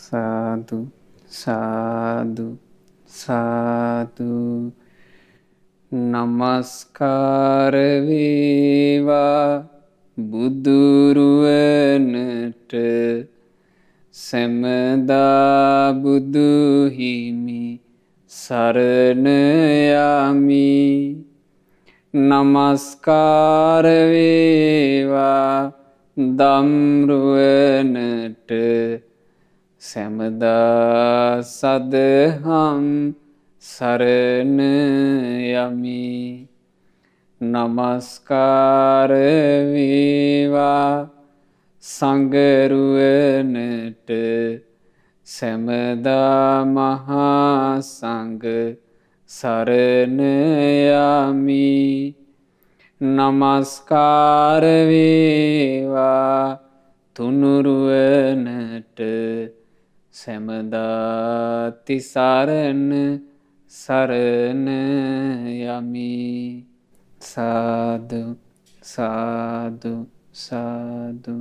සාදු සාදු සාදු නමස්කාර වේවා බුදුරුවනට සැමදා බුදු හිමි සරණ යමි. නමස්කාර වේවා දම්රුවනට සැමදා සදහම් සරණ යමි. නමස්කාර වේවා සංඝරුවනට සැමදා මහා සංඝ සරණ යමි. නමස්කාර වේවා තුනුරුවනට සැමදා තිසරණ සරණ යමි. සාදු සාදු සාදු.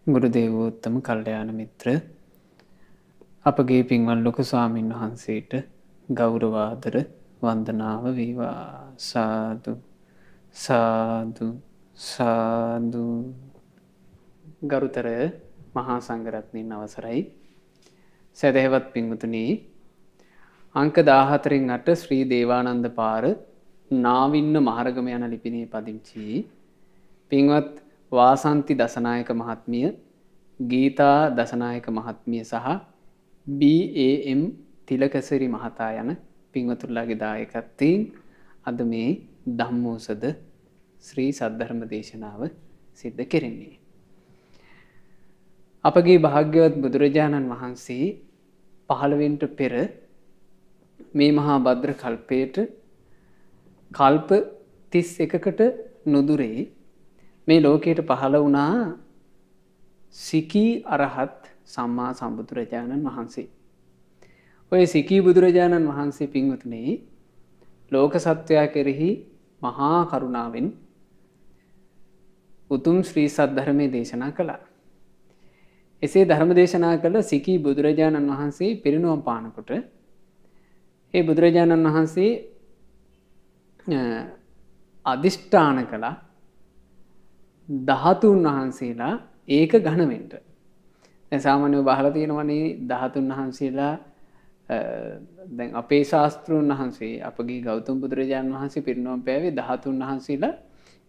ගුරුදේවෝත්තම කල්යාණ මිත්‍ර අපගේ පින්වත් ලොකු ස්වාමීන් වහන්සේට ගෞරවාදර වන්දනාව වේවා. සාදු සාදු සාදු. ගරුතර මහා සංඝරත්නයන් අවසරයි. සදහැවත් පින්වතුනි, අංක 14න් 8 ශ්‍රී දේවානන්ද පාර නාවින්න මහරගම යන ලිපිනේ පදිංචි පින්වත් වාසන්ති දසනායක මහත්මිය, ගීතා දසනායක මහත්මිය සහ BAM තිලකසිරි මහතා යන පින්වතුන්ලාගේ දායකත්වයෙන් අද මේ ධම්මෝසද ශ්‍රී සද්ධර්ම දේශනාව සිද්ධ කෙරෙන්නේ. අපගේ භාග්‍යවත් බුදුරජාණන් වහන්සේ 15ට පෙර මේ මහා භද්‍ර කල්පයට කල්ප 31කට නුදුරේ මේ ලෝකයට පහළ වුණා සිකී අරහත් සම්මා සම්බුදුරජාණන් වහන්සේ. ඔය සිකී බුදුරජාණන් වහන්සේ පින්වතුනි ලෝක සත්වයා කෙරෙහි මහා කරුණාවෙන් උතුම් ශ්‍රී සද්ධර්මයේ දේශනා කළා. එසේ ධර්ම දේශනා කළ සිකී බුදුරජාණන් වහන්සේ පිරිනුවම් පානකොට ඒ බුදුරජාණන් වහන්සේ අදිෂ්ඨාන කළා 13 වහන්සේලා ඒක ඝන වෙන්න. දැන් සාමාන්‍යව බහලා තියෙනවනේ 13 වහන්සේලා දැන් අපේ ශාස්ත්‍රඥ වහන්සේ අපගේ ගෞතම බුදුරජාණන් වහන්සේ පිරිනොම් පෑවේ 13 වහන්සේලා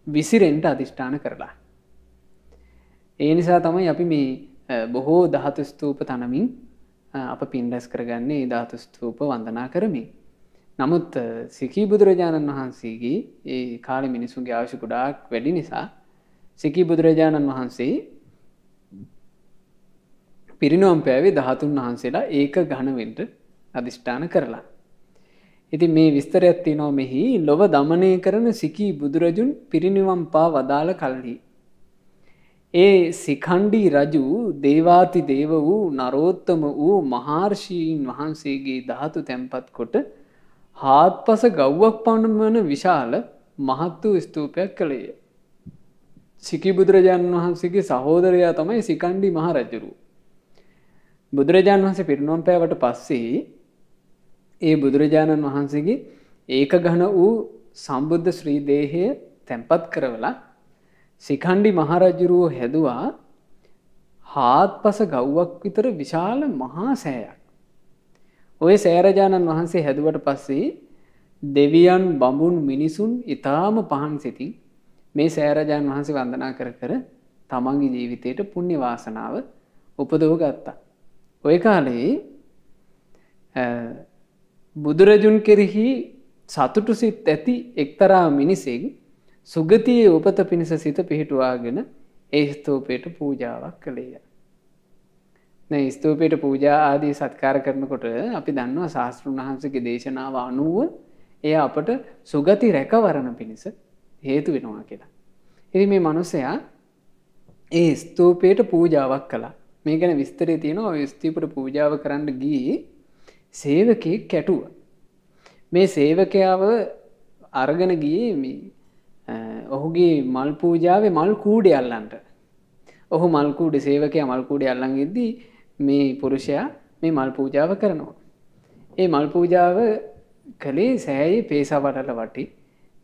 විසිරෙන්න අදිෂ්ඨාන කරලා. ඒ නිසා තමයි අපි මේ බොහෝ ධාතු ස්තූප තනමින් අප පින් රැස් කරගන්නේ ඒ ධාතු ස්තූප වන්දනා කරමින්. නමුත් සිකී බුදුරජාණන් වහන්සේගේ ඒ කාලේ මිනිසුන්ගේ අවශ්‍ය ගොඩාක් වැඩි නිසා සිකී බුදුරජාණන් වහන්සේ පිරිනොම් පෑවේ 13 වහන්සේලා ඒක ඝන වෙන්න අදිෂ්ඨාන කරලා. ඉතින් මේ විස්තරයක් තියෙනවා මෙහි ලොව දමනය කරන සිකී බුදුරජුන් පිරිනිවන් පා වදාළ කල්හි. ඒ සිඛණ්ඩී රජු දේවාති දේව වූ නරෝත්තම වූ මහර්ෂීන් වහන්සේගේ ධාතු තැන්පත් කොට හාත්පස ගව්වක් පමණ විශාල මහත් වූ ස්තූපයක් කළේය. සිකී බුදුරජාණන් වහන්සේගේ සහෝදරයා තමයි සිඛණ්ඩී මහ රජුරු. බුදුරජාණන් වහන්සේ පිරිනොම් පෑවට පස්සේ ඒ බුදුරජාණන් වහන්සේගේ ඒක ඝන වූ සම්බුද්ධ ශ්‍රී දේහය තැන්පත් කරවලා සිඛණ්ඩී මහ රජුරුව හැදුවා හාත්පස ගව්වක් විතර විශාල මහා සෑයක්. ඔය සෑරජාණන් වහන්සේ හැදුවට පස්සේ දෙවියන් බඹුන් මිනිසුන් ඊටාම පහන් සිතින් මේ සෑරජාණන් වහන්සේ වන්දනා කර කර තමන්ගේ ජීවිතයට පුණ්‍ය වාසනාව උපදව ගත්තා. ඔය කාලේ බුදුරජුන් කෙරෙහි සතුටු සිත් ඇති එක්තරා මිනිසෙක් සුගතියේ උපත පිණිස සිත පිහිටුවාගෙන ඒ ස්තූපයට පූජාවක් කළේය. මේ ස්තූපයට පූජා ආදී සත්කාර කරනකොට අපි දන්නවා ශාස්ත්‍රඥ වහන්සේගේ දේශනාව අනුව එය අපට සුගති රැකවරණ පිණිස හේතු වෙනවා කියලා. ඉතින් මේ මිනිසයා ඒ ස්තූපයට පූජාවක් කළා. මේ ගැන විස්තරය තියෙනවා. ඔය ස්තූපයට පූජාව කරන්න ගියේ සේවකයෙක් කැටුවා. මේ සේවකයාව අරගෙන ගියේ මේ ඔහුගේ මල් පූජාවේ මල් කූඩේ අල්ලන්න. ඔහු මල් කූඩේ සේවකයා මල් කූඩේ අල්ලන් ඉද්දී මේ පුරුෂයා මේ මල් පූජාව කරනවා. ඒ මල් පූජාව කළේ සෑයේ පේසවටල වටි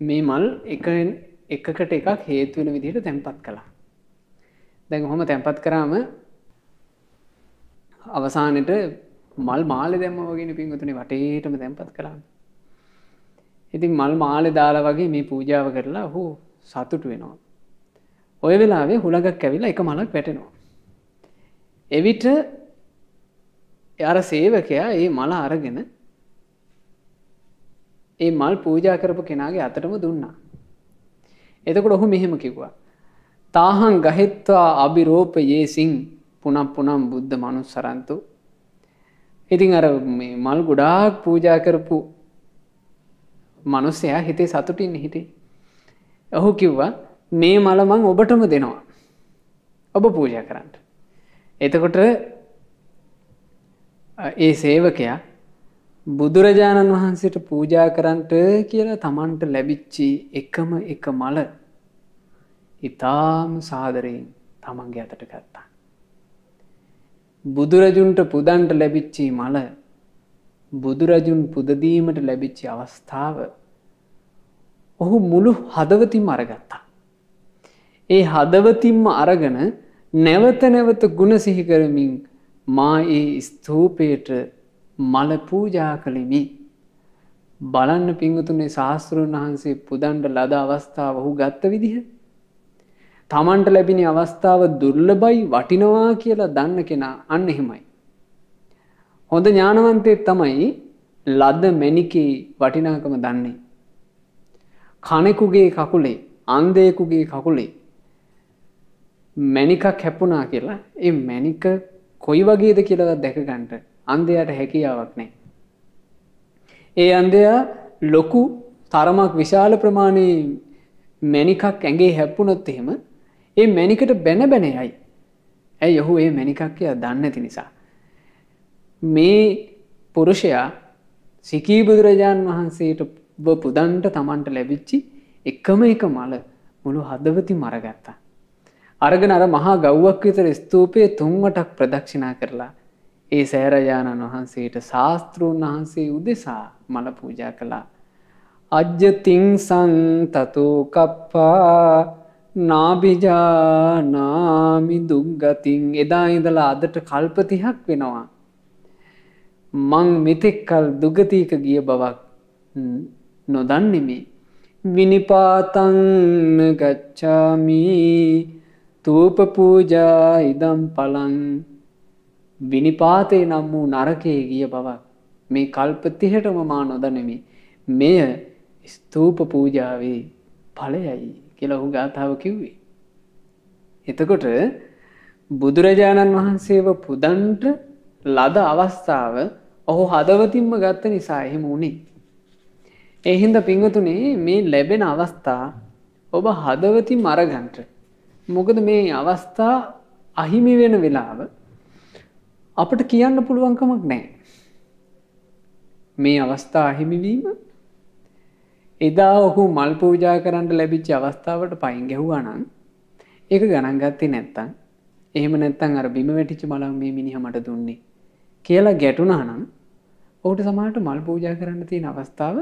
මේ මල් එකකට එකක් හේතු වෙන විදිහට තැන්පත් කළා. දැන් ඔහොම තැන්පත් කරාම අවසානෙට මල් මාලේ දැම්මා වගේනේ පින්වතුනි වටේටම තැන්පත් කළා. ඉතින් මල් මාලේ දාලා වගේ මේ පූජාව කරලා ඔහු සතුටු වෙනවා. ඔය වෙලාවේ හුලඟක් ඇවිල්ලා එක මලක් වැටෙනවා. එවිට අර සේවකයා මේ මල අරගෙන ඒ මල් පූජා කරපු කෙනාගේ අතටම දුන්නා. එතකොට ඔහු මෙහෙම කිව්වා. තාහං ගහෙත්වා අබිරෝපයේසින් පුනම් පුනම් බුද්ධ මනුස්සරන්තු. ඉතින් අර මේ මල් ගොඩාක් පූජා කරපු මිනිසයා හිතේ සතුටින් හිටියේ. ඔහු කිව්වා මේ මල මං ඔබටම දෙනවා. ඔබ පූජා කරන්න. එතකොට ඒ සේවකයා බුදුරජාණන් වහන්සේට පූජා කරන්නට කියලා තමන්ට ලැබිච්චි එකම එක මල ඊටාම සාදරයෙන් තමන්ගේ අතට ගත්තා. බුදුරජුන්ට පුදන්ට ලැබිච්චි මල බුදුරජුන් පුදදීමට ලැබිච්ච අවස්ථාව ඔහු මුළු හදවතින්ම අරගත්තා. ඒ හදවතින්ම අරගෙන නැවත නැවත ගුණ සිහි කරමින් මා ඒ ස්තූපයට මල පූජා කළෙමි. බලන්න පිංගුතුනේ ශාස්ත්‍රඥ වහන්සේ පුදන්ට ලද අවස්ථාව ඔහු ගත්ත විදිහ. තමන්ට ලැබෙන අවස්ථාව දුර්ලභයි වටිනවා කියලා දන්න කෙනා අන්න එහෙමයි. හොඳ ඥානවන්තයෙක් තමයි ලද මැණිකේ වටිනාකම දන්නේ. කණෙකුගේ කකුලේ අන්ධයෙකුගේ කකුලේ මැණිකක් හැපුණා කියලා ඒ මැණික කොයි වගේද කියලා දැක ගන්නට අන්ධයාට හැකියාවක් නැහැ. ඒ අන්ධයා ලොකු තරමක් විශාල ප්‍රමාණයේ මැණිකක් ඇඟේ හැප්පුණොත් එහෙම ඒ මැණිකට බැන බැන යයි. ඇයි ඔහු ඒ මැණිකක් කියලා දන්නේ නැති නිසා. මේ පුරුෂයා සිකී බුදුරජාන් වහන්සේට පුදන්ට තමන්ට ලැබිච්චි එකම එක මල මුළු හදවතින්ම අරගත්තා. අරගෙන අර මහා ගව්වක් විතර ස්තූපයේ 3 වටක් ප්‍රදක්ෂිනා කරලා ඒ සෑරජානන් වහන්සේට ශාස්ත්‍රූන් වහන්සේ උදෙසා මල පූජා කළා. අජ්ජතින් සං තතෝ කප්පා නාබිජානාමි දුග්ගතින්. එදා ඉඳලා අදට කල්ප 30ක් වෙනවා මං මෙතෙක් කල දුගතියක ගිය බවක් නොදන්නෙමි. විනිපාතං ගච්ඡාමි තූප පූජා ඉදම් පලං. විනිපාතේ නම් වූ නරකයේ ගිය බවක් මේ කල්ප 30ටම මා නොදනිමි. මෙය ස්තූප පූජාවේ ඵලයයි කියලා ඔහු ගාථාව කිව්වේ. එතකොට බුදුරජාණන් වහන්සේව පුදන්ට ලද අවස්ථාව ඔහු හදවතින්ම ගත්ත නිසා එහෙම වුණේ. ඒ හින්දා පින්වතුනි මේ ලැබෙන අවස්ථා ඔබ හදවතින්ම අරගන්න. මොකද මේ අවස්ථා අහිමි වෙන වෙලාව අපිට කියන්න පුළුවන් කමක් නැහැ. මේ අවස්ථා අහිමි වීම එදා ඔහු මල් පූජා කරන්න ලැබිච්ච අවස්ථාවට පයින් ගැහුවා නම් ඒක ගණන් ගත්තේ නැත්තම් එහෙම නැත්තම් අර බිම වැටිච්ච මලක් මේ මිනිහා මට දුන්නේ කියලා ගැටුණා නම් ඔහුට සමහරට මල් පූජා කරන්න තියෙන අවස්ථාව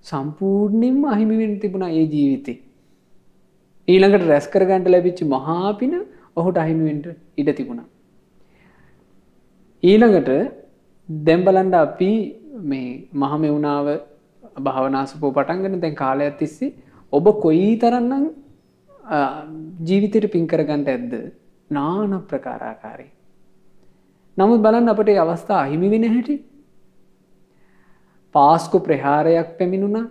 සම්පූර්ණයෙන්ම අහිමි වෙන්න තිබුණා ඒ ජීවිතේ. ඊළඟට රැස් කරගන්න ලැබිච්ච මහා පින ඔහුට අහිමි වෙන්න ඉඩ තිබුණා. ඊළඟට දැන් බලන්න අපි මේ මහමෙවුනාව භාවනාසුපෝ පටන් ගන්න දැන් කාලයක් තිස්සේ ඔබ කොයිතරම්නම් ජීවිතේට පින් කරගන්න ඇද්ද? নানা ප්‍රකාර ආකාරයෙන්. නමුත් බලන්න අපිට මේ අවස්ථා අහිමි වෙන හැටි. පාස්කු ප්‍රහාරයක් පැමිණුණා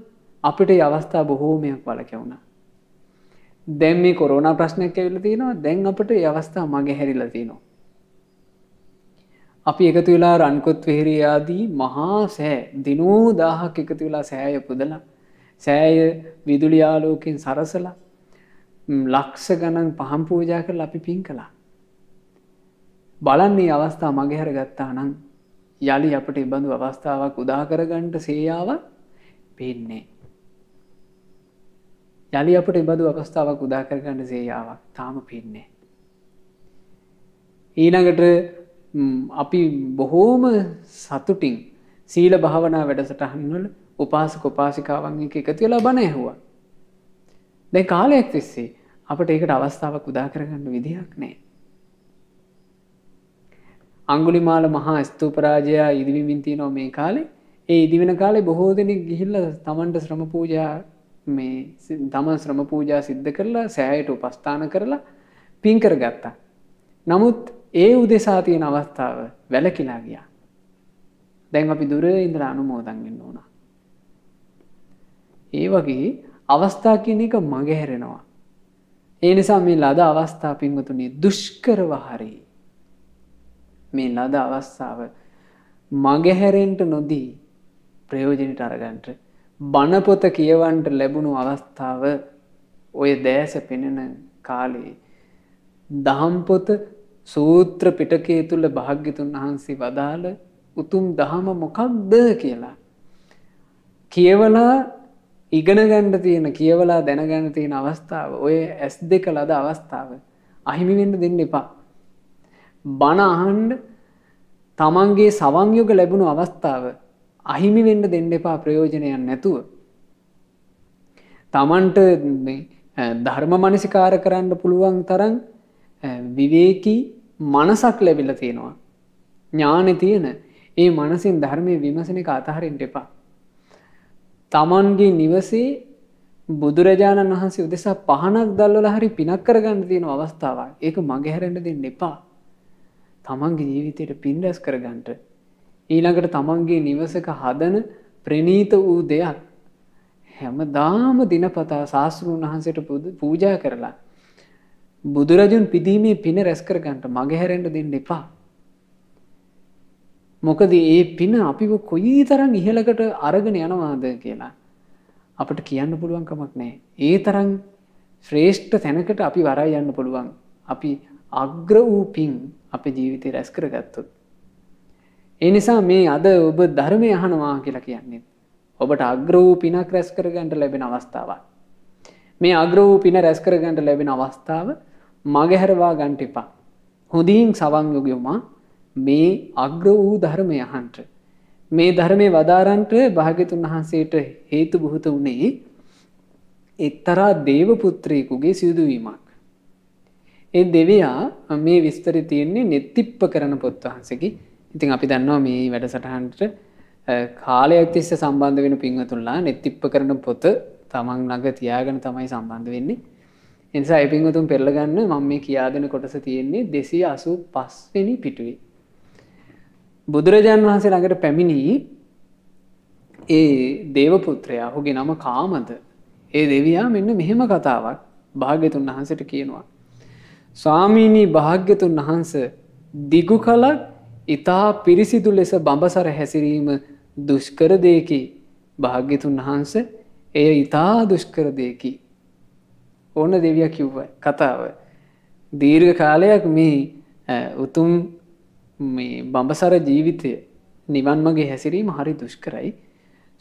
අපිට මේ අවස්ථා බොහෝමයක් වළකැවුණා. දැන් මේ කොරෝනා ප්‍රශ්නයක් ඇවිල්ලා තියෙනවා. දැන් අපිට මේ අවස්ථා මගේ හැරිලා තියෙනවා. අපි එකතු වෙලා රන්කොත් වෙහෙරේ ආදී මහා සෑ දිනෝ 1000ක් එකතු වෙලා සෑය පුදලා සෑය විදුලි ආලෝකයෙන් සරසලා ලක්ෂ ගණන් පහන් පූජා කරලා අපි පින් කළා. බලන්න මේ අවස්ථාව මගේ හැර ගත්තා නම් යලි අපිට මේ බඳු අවස්ථාවක් උදා කරගන්න සේයාවක් පේන්නේ. යලි අපිට මේ බඳු අවස්ථාවක් උදා කරගන්න සේයාවක් තාම පේන්නේ. ඊළඟට අපි බොහෝම සතුටින් සීල භාවනා වැඩසටහන් වල උපාසක උපාසිකාවන් එක්ක එකතු වෙලා බණ ඇහුවා. දැන් කාලයක් තිස්සේ අපිට ඒකට අවස්ථාවක් උදා කරගන්න විදිහක් නැහැ. අඟුලිමාල මහා ස්තූප රාජයා ඉදිවිමින් තිනවා මේ කාලේ. ඒ ඉදිවෙන කාලේ බොහෝ දෙනෙක් ගිහිල්ලා තමන්ට ශ්‍රම පූජා තමන් ශ්‍රම පූජා සිද්ධ කරලා සෑයට උපස්ථාන කරලා පින් කරගත්තා. නමුත් ඒ උදෙසා තියෙන අවස්ථාව වැළකීලා ගියා. දැන් අපි දුර ඉඳලා අනුමෝදන් වෙන්න ඕන. ඒ වගේ අවස්ථා කියන එක මගහැරෙනවා. ඒ නිසා මේ ලද අවස්ථා පින්වතුනි දුෂ්කරව හරි මේ ලද අවස්ථාව මගහැරෙන්න නොදී ප්‍රයෝජනට අරගන්න බණ පොත කියවන්න ලැබුණු අවස්ථාව ඔය දැස පෙනෙන කාලේ දහම් පොත සූත්‍ර පිටකයේ තුල භාග්‍යතුන් වහන්සේ වදාළ උතුම් දහම මොකක්ද කියලා කියවලා ඉගෙන ගන්න තියෙන කියවලා දැනගන්න තියෙන අවස්ථාව ඔය S2 ලද අවස්ථාව අහිමි වෙන්න දෙන්න එපා. බණ අහන්න තමන්ගේ සවන් යුග ලැබුණු අවස්ථාව අහිමි වෙන්න දෙන්න එපා ප්‍රයෝජනයක් නැතුව. තමන්ට ධර්ම මනසිකාර කරන්න පුළුවන් තරම් විවේකී මනසක් ලැබිලා තියෙනවා. ඥානෙ තියෙන ඒ මනසින් ධර්මයේ විමසන එක අතහරින්න එපා. තමන්ගේ නිවසේ බුදුරජාණන් වහන්සේ උදෙසා පහනක් දැල්වලා හරි පිනක් කරගන්න තියෙන අවස්ථාවක්. ඒක මගහැරෙන්න දෙන්න එපා. තමන්ගේ ජීවිතයට පින් රැස් කරගන්න. ඊළඟට තමන්ගේ නිවසක හදන ප්‍රණීත වූ දෙයක් හැමදාම දිනපතා ශාස්ත්‍රඥ වහන්සේට පූජා කරලා බුදුරජුන් පිදීමේ පින රැස් කරගන්න මගහැරෙන්න දෙන්න එපා. මොකද ඒ පින අපිව කොයිතරම් ඉහළකට අරගෙන යනවාද කියලා අපිට කියන්න පුළුවන් කමක් නැහැ. ඒ තරම් ශ්‍රේෂ්ඨ තැනකට අපි වරයි යන්න පුළුවන්. අපි අග්‍ර වූ පින් අපේ ජීවිතේ රැස් කරගත්තොත්. ඒ නිසා මේ අද ඔබ ධර්මය අහනවා කියලා කියන්නේ ඔබට අග්‍ර වූ පිනක් රැස් කරගන්න ලැබෙන අවස්ථාවක්. මේ අග්‍ර වූ පින රැස් කරගන්න ලැබෙන අවස්ථාව මගහැරවා ගන්න එපා. හොඳින් සවන් යොගයුමා මේ අග්‍ර වූ ධර්මය අහන්ට මේ ධර්මයේ වදාරන්ට භාග්‍යතුන් වහන්සේට හේතු බුහත උනේ එක්තරා දේව පුත්‍රයෙකුගේ සිදුවීමක්. ඒ දෙවියා මේ විස්තරي තියෙන්නේ නෙත්තිප්ප කරන පොත් වහන්සේගේ. ඉතින් අපි දන්නවා මේ වැඩසටහනට කාලයක් තිස්සේ සම්බන්ධ වෙන පින්වතුන්ලා නෙත්තිප්ප කරන පොත තමන් ළඟ තියාගෙන තමයි සම්බන්ධ වෙන්නේ. ඒ නිසා ඒ පින්වතුන් පෙරලා ගන්න මම මේ කියා දෙන කොටස තියෙන්නේ 285 වෙනි පිටුවේ. බුදුරජාණන් වහන්සේ ළඟට පැමිණි ඒ දේව පුත්‍රයා ඔහුගේ නම කාමද. ඒ දෙවියා මෙන්න මෙහෙම කතාවක් භාග්‍යතුන් වහන්සේට කියනවා. ස්වාමීනි භාග්‍යතුන් වහන්සේ දිගු කලක් ඊතා පිරිසිදු ලෙස බඹසර හැසිරීම දුෂ්කර දෙකි. භාග්‍යතුන් වහන්සේ එය ඊතා දුෂ්කර දෙකි. ඕන දෙවියා කිව්ව කතාව. දීර්ඝ කාලයක් මේ උතුම් මේ බඹසර ජීවිතය නිවන් මාගේ හැසිරීම හරි දුෂ්කරයි.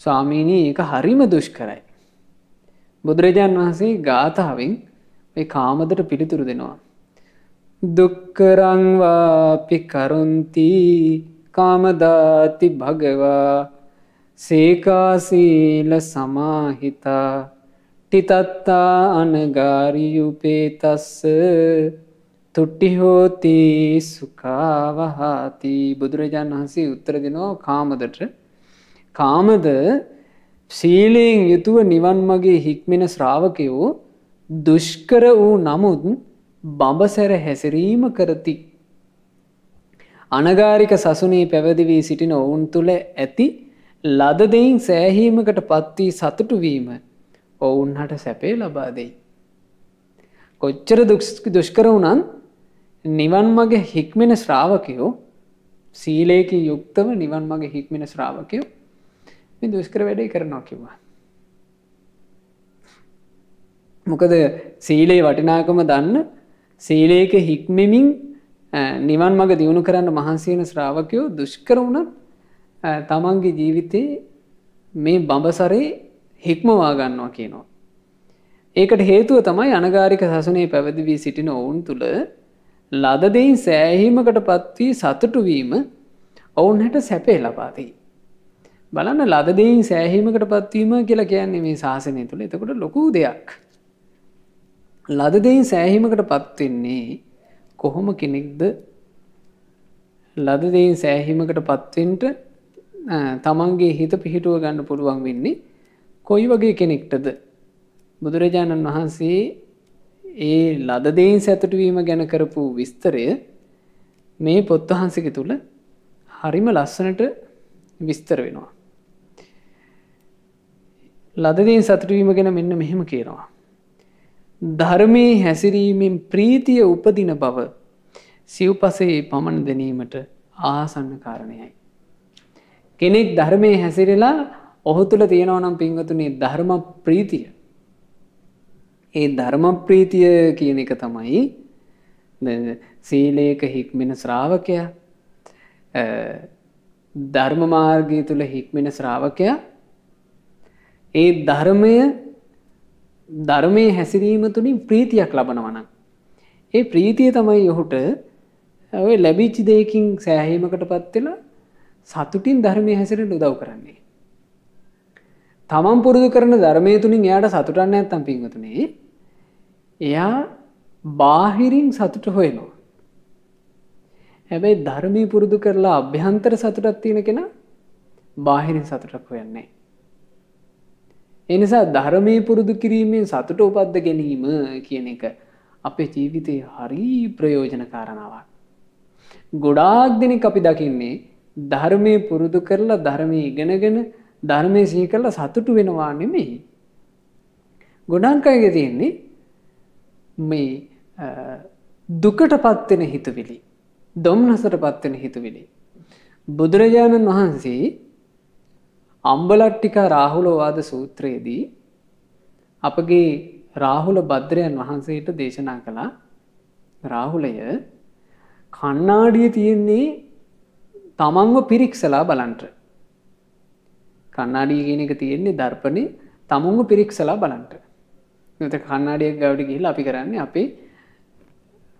ස්වාමීනි ඒක හරිම දුෂ්කරයි. බුදුරජාන් වහන්සේ ගාථාවෙන් මේ කාමදට පිළිතුරු දෙනවා. දුක්කරං වාපි කරොන්ති කාමදාති භගවා සේකාසීල සමාහිතා තිතත්තා අනගාරියුපේතස්ස තුට්ටි හෝති සුඛවහති. බුදුරජාණන් වහන්සේ උත්තර දෙනවා කාමදට. කාමද සීලයෙන් යුතුව නිවන් මාගේ හික්මෙන ශ්‍රාවකයෝ දුෂ්කර වූ නමුත් බඹසර හැසිරීම කරති. අනගාരിക සසුනේ පැවිදි වී සිටින ඔවුන් තුල ඇති ලද දෙයින් සෑහීමකට පත් වී සතුටු වීම ඔවුන්හට සැපේ ලබා දෙයි. කොච්චර දුෂ්කර වුණත් නිවන් මාගේ හික්මෙන ශ්‍රාවකයෝ සීලේකින් යුක්තව නිවන් මාගේ හික්මෙන ශ්‍රාවකයෝ මේ දුෂ්කර වැඩේ කරනවා කිව්වා. මොකද සීලේ වටිනාකම දන්න සීලේක හික්මෙමින් නිවන් මාර්ග දියුණු කරන්න මහන්සි වෙන ශ්‍රාවකයෝ දුෂ්කර වුණත් තමන්ගේ ජීවිතේ මේ බඹසරේ හික්මවා ගන්නවා කියනවා. ඒකට හේතුව තමයි අනගාരിക සසුනේ පැවිදි වී සිටින ඔවුන් තුල ලද දෙයින් සෑහීමකටපත් වී සතුටු වීම ඔවුන්ට සැපේ ලබා දෙයි. බලන්න ලද දෙයින් සෑහීමකටපත් වීම කියලා කියන්නේ මේ ශාසනය තුල. එතකොට ලොකු දෙයක්. ලද දෙයින් සෑහීමකටපත් වෙන්නේ කොහොම කෙනෙක්ද? ලද දෙයින් සෑහීමකටපත් වෙන්න තමන්ගේ හිත පිහිටුව ගන්න පුළුවන් වෙන්නේ කොයි වගේ කෙනෙක්ටද? බුදුරජාණන් වහන්සේ ඒ ලද දෙයින් සතුටු වීම ගැන කරපු විස්තරය මේ පොත් වහන්සේක තුල හරිම ලස්සනට විස්තර වෙනවා. ලද දෙයින් සතුටු වීම ගැන මෙන්න මෙහෙම කියනවා. ධර්මයේ හැසිරීමෙන් ප්‍රීතිය උපදින බව සිව්පසේ පමණ දැනීමට ආසන්න කාරණයයි. කෙනෙක් ධර්මයේ හැසිරෙලා ඔහු තුල තියෙනවා නම් පින්වතුනි ධර්ම ප්‍රීතිය. ඒ ධර්ම ප්‍රීතිය කියන එක තමයි සීලේක හික්මෙන ශ්‍රාවකයා ධර්ම මාර්ගය තුල හික්මෙන ශ්‍රාවකයා ඒ ධර්මයේ හැසිරීම තුලින් ප්‍රීතියක් ලබනවා නම් ඒ ප්‍රීතිය තමයි ඔහුට ඔය ලැබිච්ච දෙයකින් සෑහීමකටපත් වෙලා සතුටින් ධර්මයේ හැසිරෙන්න උදව් කරන්නේ. තමන් පුරුදු කරන ධර්මයේ තුලින් එයාට සතුටක් නැත්තම් පින්වතුනේ එයා බාහිරින් සතුට හොයනවා. හැබැයි ධර්මයේ පුරුදු කරලා අභ්‍යන්තර සතුටක් තියෙන කෙනා බාහිරින් සතුටක් හොයන්නේ නැහැ. ඒ නිසා ධර්මයේ පුරුදු කිරීමෙන් සතුට උපද්ද ගැනීම කියන එක අපේ ජීවිතේ හරි ප්‍රයෝජන කාරණාවක්. ගොඩාක් දෙනෙක් අපි දකින්නේ ධර්මයේ පුරුදු කරලා ධර්මයේ ඉගෙනගෙන ධර්මයේ සිහි කරලා සතුටු වෙනවා නෙමෙයි. ගොඩාක් අයගේ තියෙන්නේ මේ දුකටපත් වෙන හිතවිලි, දුම්නසටපත් වෙන හිතවිලි. බුදුරජාණන් වහන්සේ අම්බලට්ටිකා රාහුල වාද සූත්‍රයේදී අපගේ රාහුල භද්‍රයන් වහන්සේට දේශනා කළා රාහුලය කණ්ණාඩිය තියෙන්නේ තමන්ව පිරික්සලා බලන්න. කණ්ණාඩිය කියන එක තියෙන්නේ දර්පණේ තමන්ව පිරික්සලා බලන්න. නැත්නම් කණ්ණාඩියක් ගාවට ගිහිල්ලා අපි කරන්නේ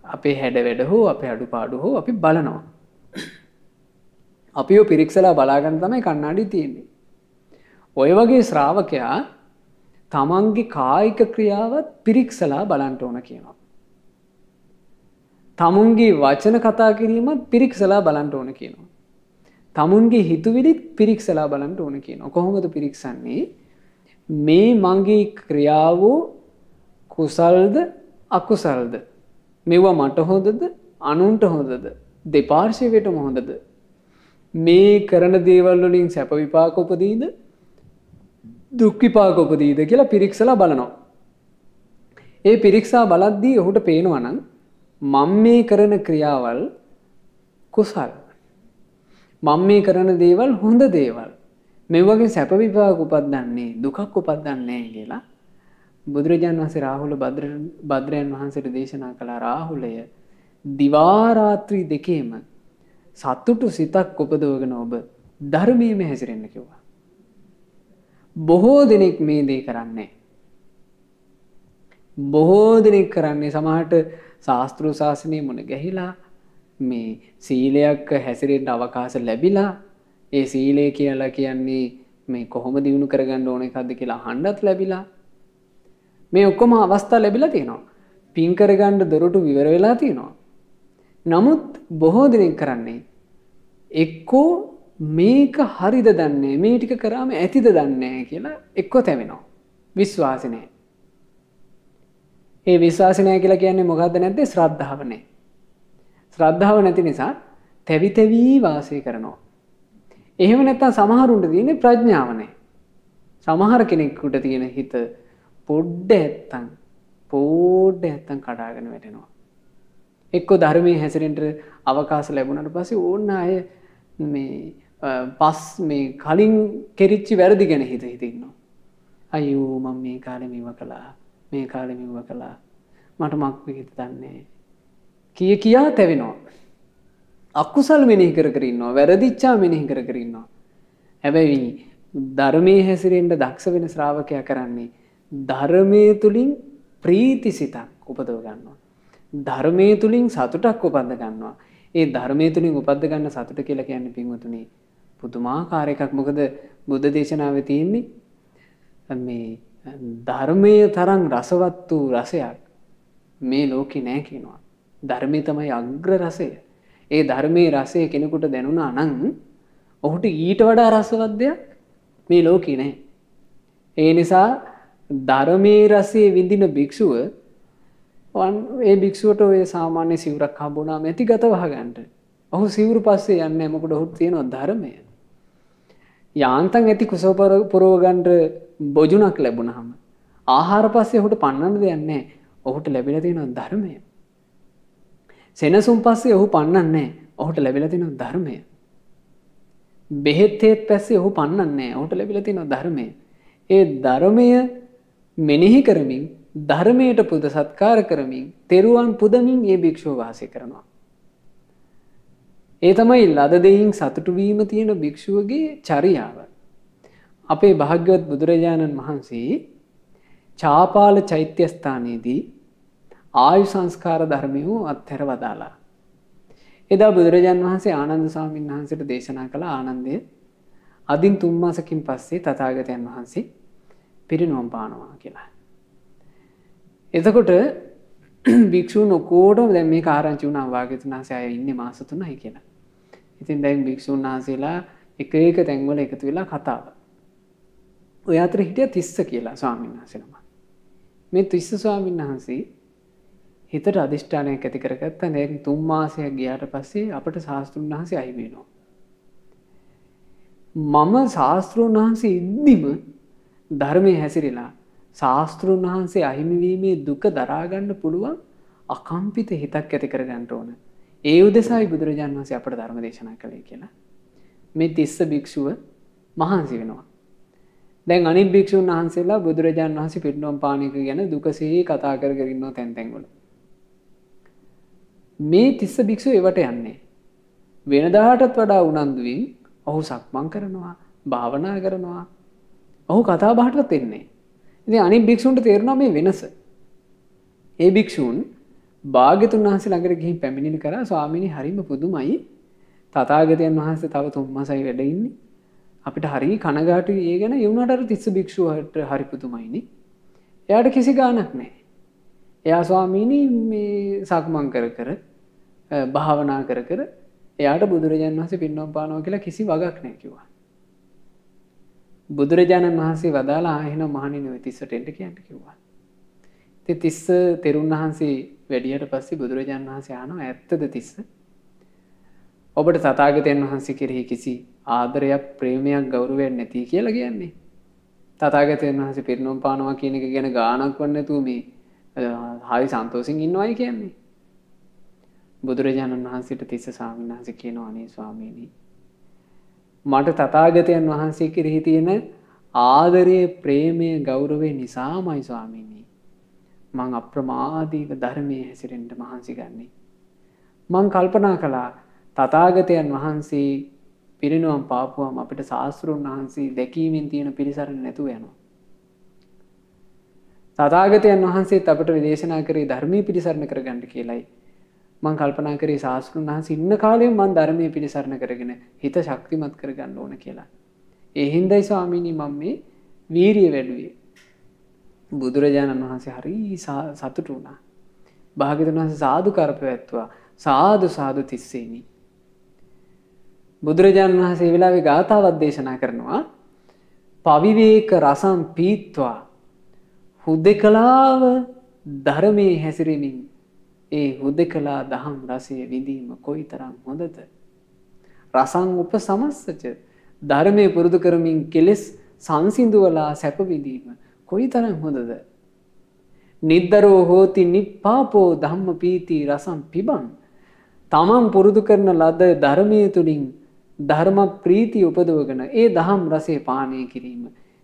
අපේ හැඩ වැඩ හෝ අපේ අඩුපාඩු හෝ අපි බලනවා. අපිව පිරික්සලා බලාගන්න තමයි කණ්ණාඩිය තියෙන්නේ. ඔය වගේ ශ්‍රාවකයා තමන්ගේ කායික ක්‍රියාවත් පිරික්සලා බලන්න ඕන කියනවා. තමුන්ගේ වචන කතා කිරීමත් පිරික්සලා බලන්න ඕන කියනවා. තමුන්ගේ හිතුවිලිත් පිරික්සලා බලන්න ඕන කියනවා. කොහොමද පිරික්සන්නේ? මේ මගේ ක්‍රියාව කුසල්ද අකුසල්ද? මේවා මට හොඳද අනුන්ට හොඳද? දෙපාර්ශ්වයටම හොඳද? මේ කරන දේවල් වලින් සැප විපාක උපදීද දුක් විපාක උපදීද කියලා පිරික්සලා බලනවා. ඒ පිරික්සා බලද්දී ඔහුට පේනවා නම් මම මේ කරන ක්‍රියාවල් කුසල්. මම මේ කරන දේවල් හොඳ දේවල්. මේ වගේ සැප විපාක උපදින්නේ දුකක් උපදින්නේ කියලා බුදුරජාණන් වහන්සේ රාහුල භද්‍රයන් වහන්සේට දේශනා කළා. රාහුලය දිවා රාත්‍රී දෙකේම සතුටු සිතක් උපදවගෙන ඔබ ධර්මයේම හැසිරෙන්න කිව්වා. බොහෝ දෙනෙක් මේ දේ කරන්නේ. බොහෝ දෙනෙක් කරන්නේ සමහරට ශාස්ත්‍ර ශාසනයේ මුණ ගැහිලා මේ සීලයක් හැසිරෙන්න අවකාශ ලැබිලා ඒ සීලය කියලා කියන්නේ මේ කොහොම දිනු කරගන්න ඕන එකක්ද කියලා අහන්නත් ලැබිලා මේ ඔක්කොම අවස්ථා ලැබිලා තියෙනවා. පින් කරගන්න දොරටු විවර වෙලා තියෙනවා. නමුත් බොහෝ දෙනෙක් කරන්නේ එක්කෝ මේක හරිද දන්නේ මේ ටික කරාම ඇතිද දන්නේ කියලා එක්කෝ තැවෙනවා. විශ්වාසය නැහැ. ඒ විශ්වාසය නැහැ කියලා කියන්නේ මොකද්ද නැද්ද? ශ්‍රද්ධාව නැහැ. ශ්‍රද්ධාව නැති නිසා තැවි තැවි වාසය කරනවා. එහෙම නැත්නම් සමහරුන්ට තියෙන්නේ ප්‍රඥාව නැහැ. සමහර කෙනෙකුට තියෙන හිත පොඩ්ඩ නැත්තම් කඩාගෙන වැටෙනවා. එක්ක ධර්මයේ හැසිරෙන්න අවකාශ ලැබුණාට පස්සේ ඕන්න අය මේ කලින් කෙරිච්ච වැරදි ගැන හිත ඉන්නවා. අයියෝ මම මේ කාලේ මෙව කළා. මේ කාලේ මෙව කළා. මට මක් වෙයිද දන්නේ. කියා තැවෙනවා. අකුසල් මෙනෙහි කර ඉන්නවා. වැරදිච්චා මෙනෙහි කර ඉන්නවා. හැබැයි ධර්මයේ හැසිරෙන්න දක්ෂ වෙන ශ්‍රාවකයා කරන්නේ ධර්මයේ තුලින් ප්‍රීතිසිතක් උපදව ගන්නවා. ධර්මයේ තුලින් සතුටක් උපද්ද ගන්නවා. ඒ ධර්මයේ තුලින් උපද්ද ගන්න සතුට කියලා කියන්නේ පින්වතුනි පුදුමාකාර එකක්. මොකද බුද්ධ දේශනාවේ තියෙන්නේ මේ ධර්මයේ තරම් රසවත් වූ රසයක් මේ ලෝකේ නැහැ කියනවා. ධර්මයේ තමයි අග්‍ර රසය. ඒ ධර්මයේ රසය කෙනෙකුට දැනුණා නම් ඔහුට ඊට වඩා රසවත් දෙයක් මේ ලෝකේ නැහැ. ඒ නිසා ධර්මයේ රසයේ විඳින භික්ෂුව ඒ භික්ෂුවට ඔය සාමාන්‍ය සිවුරක් හම්බුනාම ඇති ගත වහගන්න. ඔහු සිවුරු පස්සේ යන්නේ නැහැ. මොකද ඔහුට තියෙනවා ධර්මය. යාන්තම් ඇති කුසව පුරව ගන්න බොජුණක් ලැබුණාම ආහාර පස්සේ ඔහුට පන්නන්න දෙයක් නැහැ. ඔහුට ලැබිලා තියෙනවා ධර්මය. සෙනසුන් පස්සේ ඔහු පන්නන්නේ නැහැ. ඔහුට ලැබිලා තියෙනවා ධර්මය. බෙහෙත් හේත් පස්සේ ඔහු පන්නන්නේ නැහැ. ඔහුට ලැබිලා තියෙනවා ධර්මය. ඒ ධර්මය මෙනෙහි කරමින් ධර්මයට පුද සත්කාර කරමින් තෙරුවන් පුදමින් මේ භික්ෂුව වාසය කරනවා. ඒ තමයි ලද දෙයින් සතුටු වීම තියෙන භික්ෂුවගේ චර්යාව. අපේ භාග්‍යවත් බුදුරජාණන් වහන්සේ චාපාල චෛත්‍ය ස්ථානයේදී ආයු සංස්කාර ධර්මියෝ අත්හැර වදාලා. එදා බුදුරජාණන් වහන්සේ ආනන්ද ස්වාමීන් වහන්සේට දේශනා කළ ආනන්දය අදින් 3 මාසකින් පස්සේ තථාගතයන් වහන්සේ පිරිනොම් පානවා කියලා. එතකොට භික්ෂුන් ඔක්කොටම දැන් මේක ආරංචි වුණා වාග්යතුන් වහන්සේ අය ඉන්නේ මාස 3යි කියලා. ඉතින් දැන් භික්ෂුන් වහන්සේලා එක එක තැන්වල එකතු වෙලා කතාව. ඔය අතර හිටිය තිස්ස කියලා ස්වාමීන් වහන්සේ නම. මේ තිස්ස ස්වාමීන් වහන්සේ හිතට අදිෂ්ඨානයක් ඇති කරගත්තා. දැන් 3 මාසයක් ගියාට පස්සේ අපට ශාස්ත්‍රුන් වහන්සේ අහිමි වෙනවා. මම ශාස්ත්‍රුන් වහන්සේ ඉද්දිම ධර්මයේ හැසිරෙලා ශාස්ත්‍රුන් වහන්සේ අහිමි වීමේ දුක දරා ගන්න පුළුවන් අකම්පිත හිතක් ඇති කර ගන්න ඕන. ඒ උදෙසායි බුදුරජාණන් වහන්සේ අපට ධර්ම දේශනා කළේ කියලා. මේ තිස්ස භික්ෂුව මහන්සි වෙනවා. දැන් අනිත් භික්ෂුන් වහන්සේලා බුදුරජාණන් වහන්සේ පිරිනොම් පාන එක ගැන දුකසේ කතා කර කර ඉන්නවා තැන් තැන් වල. මේ තිස්ස භික්ෂුව ඒවට යන්නේ. වෙනදාටත් වඩා උනන්දුවෙන් ඔහු සක්මන් කරනවා, භාවනා කරනවා. ඔහු කතා බහටවත් එන්නේ. ඉතින් අනිත් භික්ෂුන්ට තේරෙනවා මේ වෙනස. ඒ භික්ෂුන් භාග්‍යතුන් වහන්සේ ළඟට ගිහින් පැමිණිලි කරා ස්වාමීනි හරිම පුදුමයි. තථාගතයන් වහන්සේ තව 3 මාසයි වැඩ ඉන්නේ. අපිට හරි කනගාටුයි ඒ ගැන. ඒ වුණාට අර තිස්ස භික්ෂුවට හරි පුදුමයිනේ. එයාට කිසි ගාණක් නැහැ. එයා ස්වාමීනි මේ සක්මන් කර කර භාවනා කර කර එයාට බුදුරජාණන් වහන්සේ පිරිනොම් පානවා කියලා කිසි වගක් නැහැ කිව්වා. බුදුරජාණන් වහන්සේ වදාලා එහෙනම් මහණෙනි ඔය තිස්සට එන්න කියන්න කිව්වා. ඉතින් තිස්ස තෙරුන් වහන්සේ වැඩියට පස්සේ බුදුරජාණන් වහන්සේ අහනවා ඇත්තද තිස්ස? ඔබට තථාගතයන් වහන්සේ කෙරෙහි කිසි ආදරයක්, ප්‍රේමයක්, ගෞරවයක් නැති කියලා කියන්නේ. තථාගතයන් වහන්සේ පිරිනොම් පානවා කියන එක ගැන ගාණක් වන් නැතුව මේ හරි සන්තෝෂෙන් ඉන්නවයි කියන්නේ. බුදුරජාණන් වහන්සේට තිස්ස ස්වාමීන් වහන්සේ කියනවා අනේ ස්වාමීනි මට තථාගතයන් වහන්සේ කෙරෙහි තියෙන ආදරය, ප්‍රේමය, ගෞරවය නිසාමයි ස්වාමීනි මං අප්‍රමාදීව ධර්මයේ හැසිරෙන්න මහන්සි ගන්නේ. මං කල්පනා කළා තථාගතයන් වහන්සේ පිරිනොම් පාපුවම අපිට ශාස්ත්‍රුන් වහන්සේ දැකීමෙන් තියෙන පිළිසරණ නැතුව යනවා. තථාගතයන් වහන්සේත් අපට දේශනා කරේ ධර්මයේ පිළිසරණ කරගන්න කියලායි. මං කල්පනා කරේ ශාස්ත්‍රුන් වහන්සේ ඉන්න කාලෙම මං ධර්මයේ පිළිසරණ කරගෙන හිත ශක්තිමත් කරගන්න ඕන කියලා. ඒ හින්දායි ස්වාමීනි මම මේ වීරිය වැඩුවේ. බුදුරජාණන් වහන්සේ හරි සතුටු වුණා. භාග්‍යවතුන් වහන්සේ සාදු කරපැවැත්තුවා. සාදු සාදු තිස්සේනි. බුදුරජාණන් වහන්සේ ඒ වෙලාවේ ගාථාවක් දේශනා කරනවා. පවිවේක රසම් පීත්වා හුදෙකලාව ධර්මයේ හැසිරෙමින් ඒ හුදෙකලා දහම් රසය විඳීම කොයිතරම් හොඳද? රසං උපසමස්සච ධර්මයේ පුරුදු කරමින් කෙලෙස් සංසිඳුවලා සැප විඳීම කොයිතරම් හොඳද? නිද්දරෝ හෝති නිප්පාපෝ ධම්ම පීති රසම් පිබං තමන් පුරුදු කරන ලද ධර්මයේ තුලින් ධර්ම ප්‍රීතිය උපදවගෙන ඒ දහම් රසය පානය කිරීම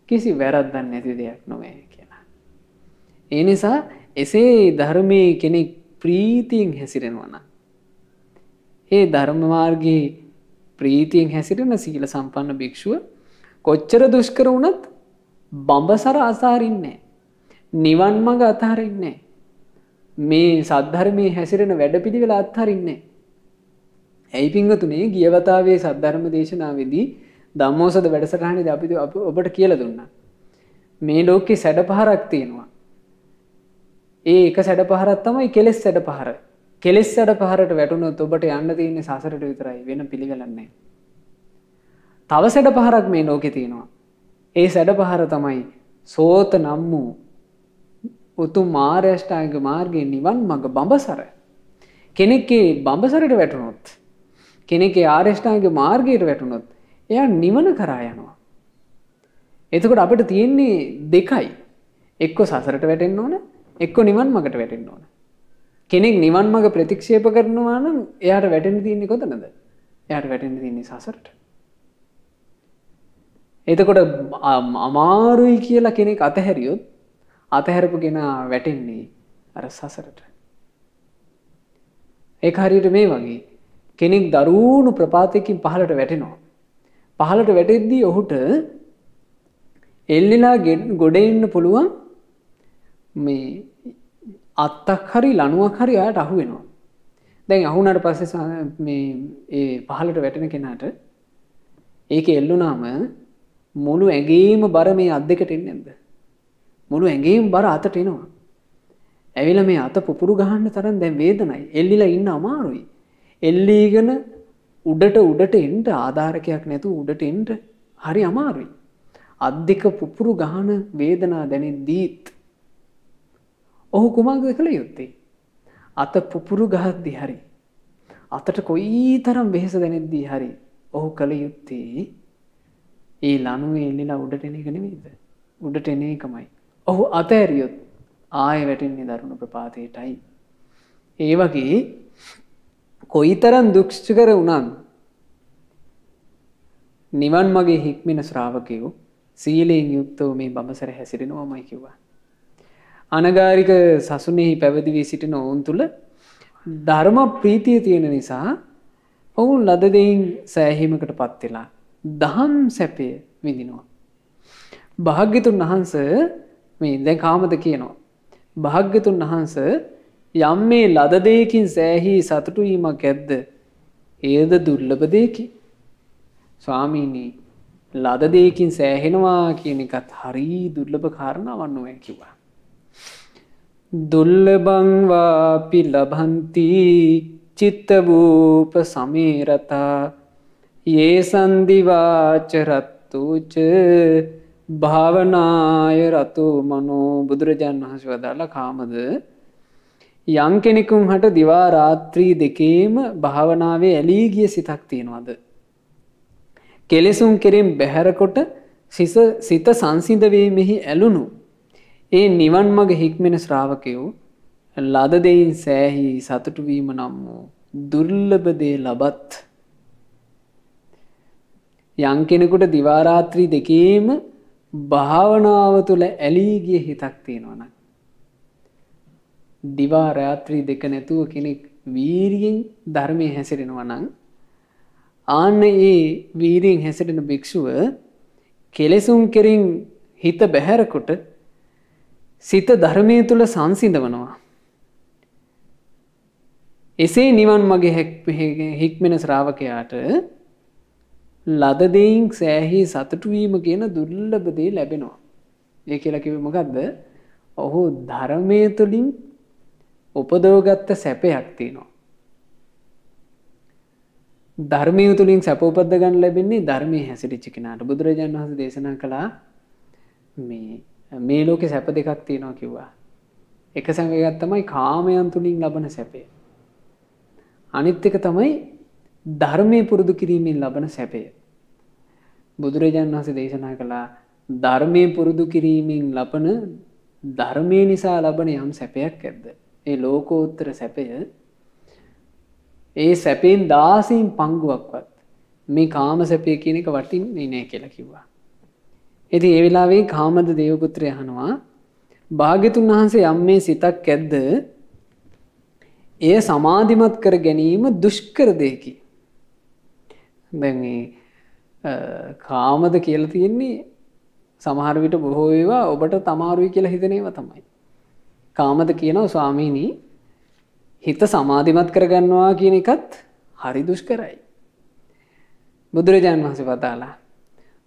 කිසි වැරද්දක් නැති දෙයක් නොවේ කියලා. ඒ නිසා එසේ ධර්මයේ කෙනෙක් ප්‍රීතියෙන් හැසිරෙනවා නම් ඒ ධර්ම මාර්ගයේ ප්‍රීතියෙන් හැසිරෙන සීල සම්පන්න භික්ෂුව කොච්චර දුෂ්කර වුණත් බඹසර අසාරින්නේ නිවන් මඟ අතහරින්නේ. මේ සද්ධර්මයේ හැසිරෙන වැඩපිළිවෙල අත්හරින්නේ. ඇයි පින්වතුනි ගිය වතාවේ සද්ධර්ම දේශනාවේදී ධම්මෝසද වැඩසටහනේදී අපි ඔබට කියලා දුන්නා. මේ ලෝකේ සැඩපහරක් තියෙනවා. ඒ එක සැඩපහරක් තමයි කෙලෙස් සැඩපහර. කෙලෙස් සැඩපහරට වැටුණොත් ඔබට යන්න තියෙන්නේ සසරට විතරයි වෙන පිළිවෙලක් නැහැ. තව සැඩපහරක් මේ ලෝකේ තියෙනවා. ඒ සැඩපහර තමයි සෝත නම් වූ උතුම් ආර්ය අෂ්ටාංග මාර්ගයේ නිවන් මඟ බඹසර. කෙනෙක්ගේ බඹසරට වැටුණොත් කෙනෙක්ගේ ආර්ය අෂ්ටාංග මාර්ගයට වැටුණොත් එයා නිවන කරා යනවා. එතකොට අපිට තියෙන්නේ දෙකයි. එක්ක සසරට වැටෙන්න ඕන, එක්ක නිවන් මඟට වැටෙන්න ඕන. කෙනෙක් නිවන් මඟ ප්‍රතික්ෂේප කරනවා නම් එයාට වැටෙන්න තියෙන්නේ කොතනද? එයාට වැටෙන්න තියෙන්නේ සසරට. එතකොට අමාරුයි කියලා කෙනෙක් අතහැරියොත් අතහැරපු කෙනා වැටෙන්නේ අර සසරට. ඒක හරියට මේ වගේ කෙනෙක් දරුණු ප්‍රපාතයකින් පහළට වැටෙනවා. පහළට වැටෙද්දී ඔහුට එල්ලිලා ගොඩ එන්න පුළුවන් මේ අත්තක් හරි ලණුවක් හරි ආයට අහු වෙනවා. දැන් අහුණාට පස්සේ මේ ඒ පහළට වැටෙන කෙනාට ඒක එල්ලුනාම මුළු ඇඟේම බර මේ අත් දෙකට එන්නේ නැද්ද? මුළු ඇඟේම බර අතට එනවා. ඇවිල්ලා මේ අත පුපුරු ගහන්න තරම් දැන් වේදනයි. එල්ලිලා ඉන්න අමාරුයි. එල්ලීගෙන උඩට එන්න ආධාරකයක් නැතුව උඩට එන්න හරි අමාරුයි. අත් දෙක පුපුරු ගහන වේදනා දැනෙද්දීත් ඔහු කුමක්ද කළ යුත්තේ? අත පුපුරු ගහද්දී හරි අතට කොයිතරම් වෙහෙස දැනෙද්දී හරි ඔහු කළ යුත්තේ ඒ ලණුවේ එල්ලලා උඩට එන එක නෙමෙයිද? උඩට එන එකමයි. ඔහු අතහැරියොත් ආයෙ වැටෙන්නේ දරුණු ප්‍රපාතයටයි. ඒ වගේ කොයිතරම් දුක්ඛකර වුණත් නිවන් මාගේ හික්මින ශ්‍රාවකයෝ සීලයෙන් යුක්තව මේ බඹසර හැසිරෙනවමයි කිව්වා. අනගාരിക සසුනේහි පැවිදි වී සිටින ඔවුන් තුල ධර්ම ප්‍රීතිය තියෙන නිසා ඔවුන් ලද දෙයින් සෑහීමකටපත් වෙලා දහම් සැපය විඳිනවා. භාග්‍යතුන් වහන්සේ මේ දැන් කාමද කියනවා. භාග්‍යතුන් වහන්සේ යම් මේ ලද දෙයකින් සෑහි සතුටු වීමක් ඇද්ද? එයද දුර්ලභ දෙයකි. ස්වාමීනි ලද දෙයකින් සෑහෙනවා කියන එකත් හරි දුර්ලභ කාරණාවක් නොවේ කිව්වා. දුර්ලභං වාපි ලබಂತಿ චිත්ත වූප සමේරතා යේ සන්දිවාච රත්තුච භාවනාය රතෝ මනෝ. බුදුරජාණන් වහන්සේ වදාළා කාමද යම් කෙනෙකුන් හට දිවා රාත්‍රී දෙකේම භාවනාවේ ඇලී ගිය සිතක් තියනවාද? කෙලෙසුන් කෙරෙන් බැහැරකොට සිත සංසිඳ වීමෙහි ඇලුණු ඒ නිවන් මඟ හික්මෙන ශ්‍රාවකයෝ ලද දෙයින් සෑහි සතුටු වීම නම් වූ දුර්ලභ දේ ලබත්. යම් කෙනෙකුට දිවා රාත්‍රී දෙකේම භාවනාව තුළ ඇලී ගිය හිතක් තියෙනවා නම් දිවා රාත්‍රී දෙක නැතුව කෙනෙක් වීරියෙන් ධර්මයේ හැසිරෙනවා නම් ආන්න ඒ වීරියෙන් හැසිරෙන භික්ෂුව කෙලෙසුන් කෙරින් හිත බැහැරකොට සිත ධර්මයේ තුල සංසිඳවනවා. එසේ නිවන් මගේ හික්මෙන ශ්‍රාවකයාට ලද දෙයින් සෑහි සතුටු වීම කියන දුර්ලභ දේ ලැබෙනවා. ඒ කියලා කිව්වේ මොකද්ද? ඔහු ධර්මයේ තුලින් උපදවගත්ත සැපයක් තියෙනවා. ධර්මයේ තුලින් සැප උපද්ද ගන්න ලැබෙන්නේ ධර්මයේ හැසිරෙච්ච කෙනාට. බුදුරජාණන් වහන්සේ දේශනා කළා මේ ලෝකේ සැප දෙකක් තියෙනවා කිව්වා. එක සැපයක් තමයි කාමයන් තුලින් ලබන සැපය. අනිත් එක තමයි ධර්මයේ පුරුදු කිරීමෙන් ලබන සැපය. බුදුරජාණන් වහන්සේ දේශනා කළා ධර්මයේ පුරුදු කිරීමෙන් ලබන ධර්මයේ නිසා ලබන යම් සැපයක් ඇද්ද? ඒ ලෝකෝත්තර සැපය ඒ සැපෙන් 16න් පංගුවක්වත් මේ කාම සැපය කියන එක වටින්නේ නැහැ කියලා කිව්වා. ඉතින් ඒ වෙලාවේ කාමද දේවපුත්‍රය අහනවා භාග්‍යතුන් වහන්සේ යම් මේ සිතක් ඇද්ද? එය සමාධිමත් කර ගැනීම දුෂ්කර දෙයකි. දැන් මේ කාමද කියලා තියෙන්නේ සමහර විට බොහෝ ඒවා ඔබට තමාරුයි කියලා හිතන ඒවා තමයි. කාමද කියනවා ස්වාමීනි හිත සමාධිමත් කරගන්නවා කියන එකත් හරි දුෂ්කරයි. බුදුරජාණන් වහන්සේ වදාලා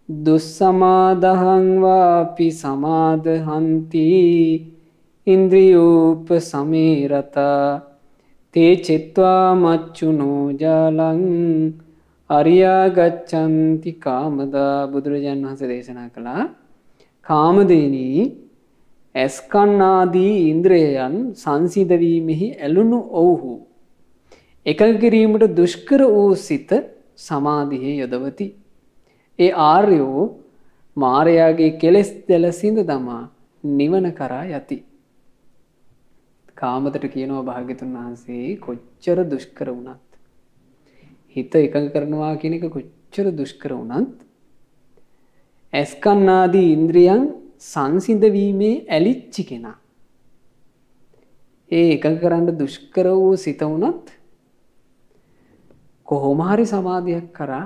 දුස්සමාදහං වාපි සමාදහන්ති ඉන්ද්‍රියෝප සමේරතා තේ චිත්වා මච්චුනෝ ජාලං අරියා ගච්ඡanti කාමදා. බුදුරජාණන් වහන්සේ දේශනා කළා කාමදේනී ඇස්කන්නාදී ඉන්ද්‍රයන් සංසිඳවීමෙහි ඇලුණු ඔවුහු එකඟ කිරීමට දුෂ්කර වූ සිත සමාධියේ යොදවති. ඒ ආර්යෝ මාරයාගේ කෙලෙස් දැලසිඳ දමා නිවන කරා යති. කාමතට කියනවා භාග්‍යතුන් වහන්සේ කොච්චර දුෂ්කර වුණත් හිත එකඟ කරනවා කියන එක කොච්චර දුෂ්කර වුණත් ඇස්කන්නාදී ඉන්ද්‍රියන් සංසිඳවීමේ ඇලිච්චි කෙනා ඒ එකඟ කරන්න දුෂ්කර වූ සිත වුණත් කොහොම හරි සමාධියක් කරා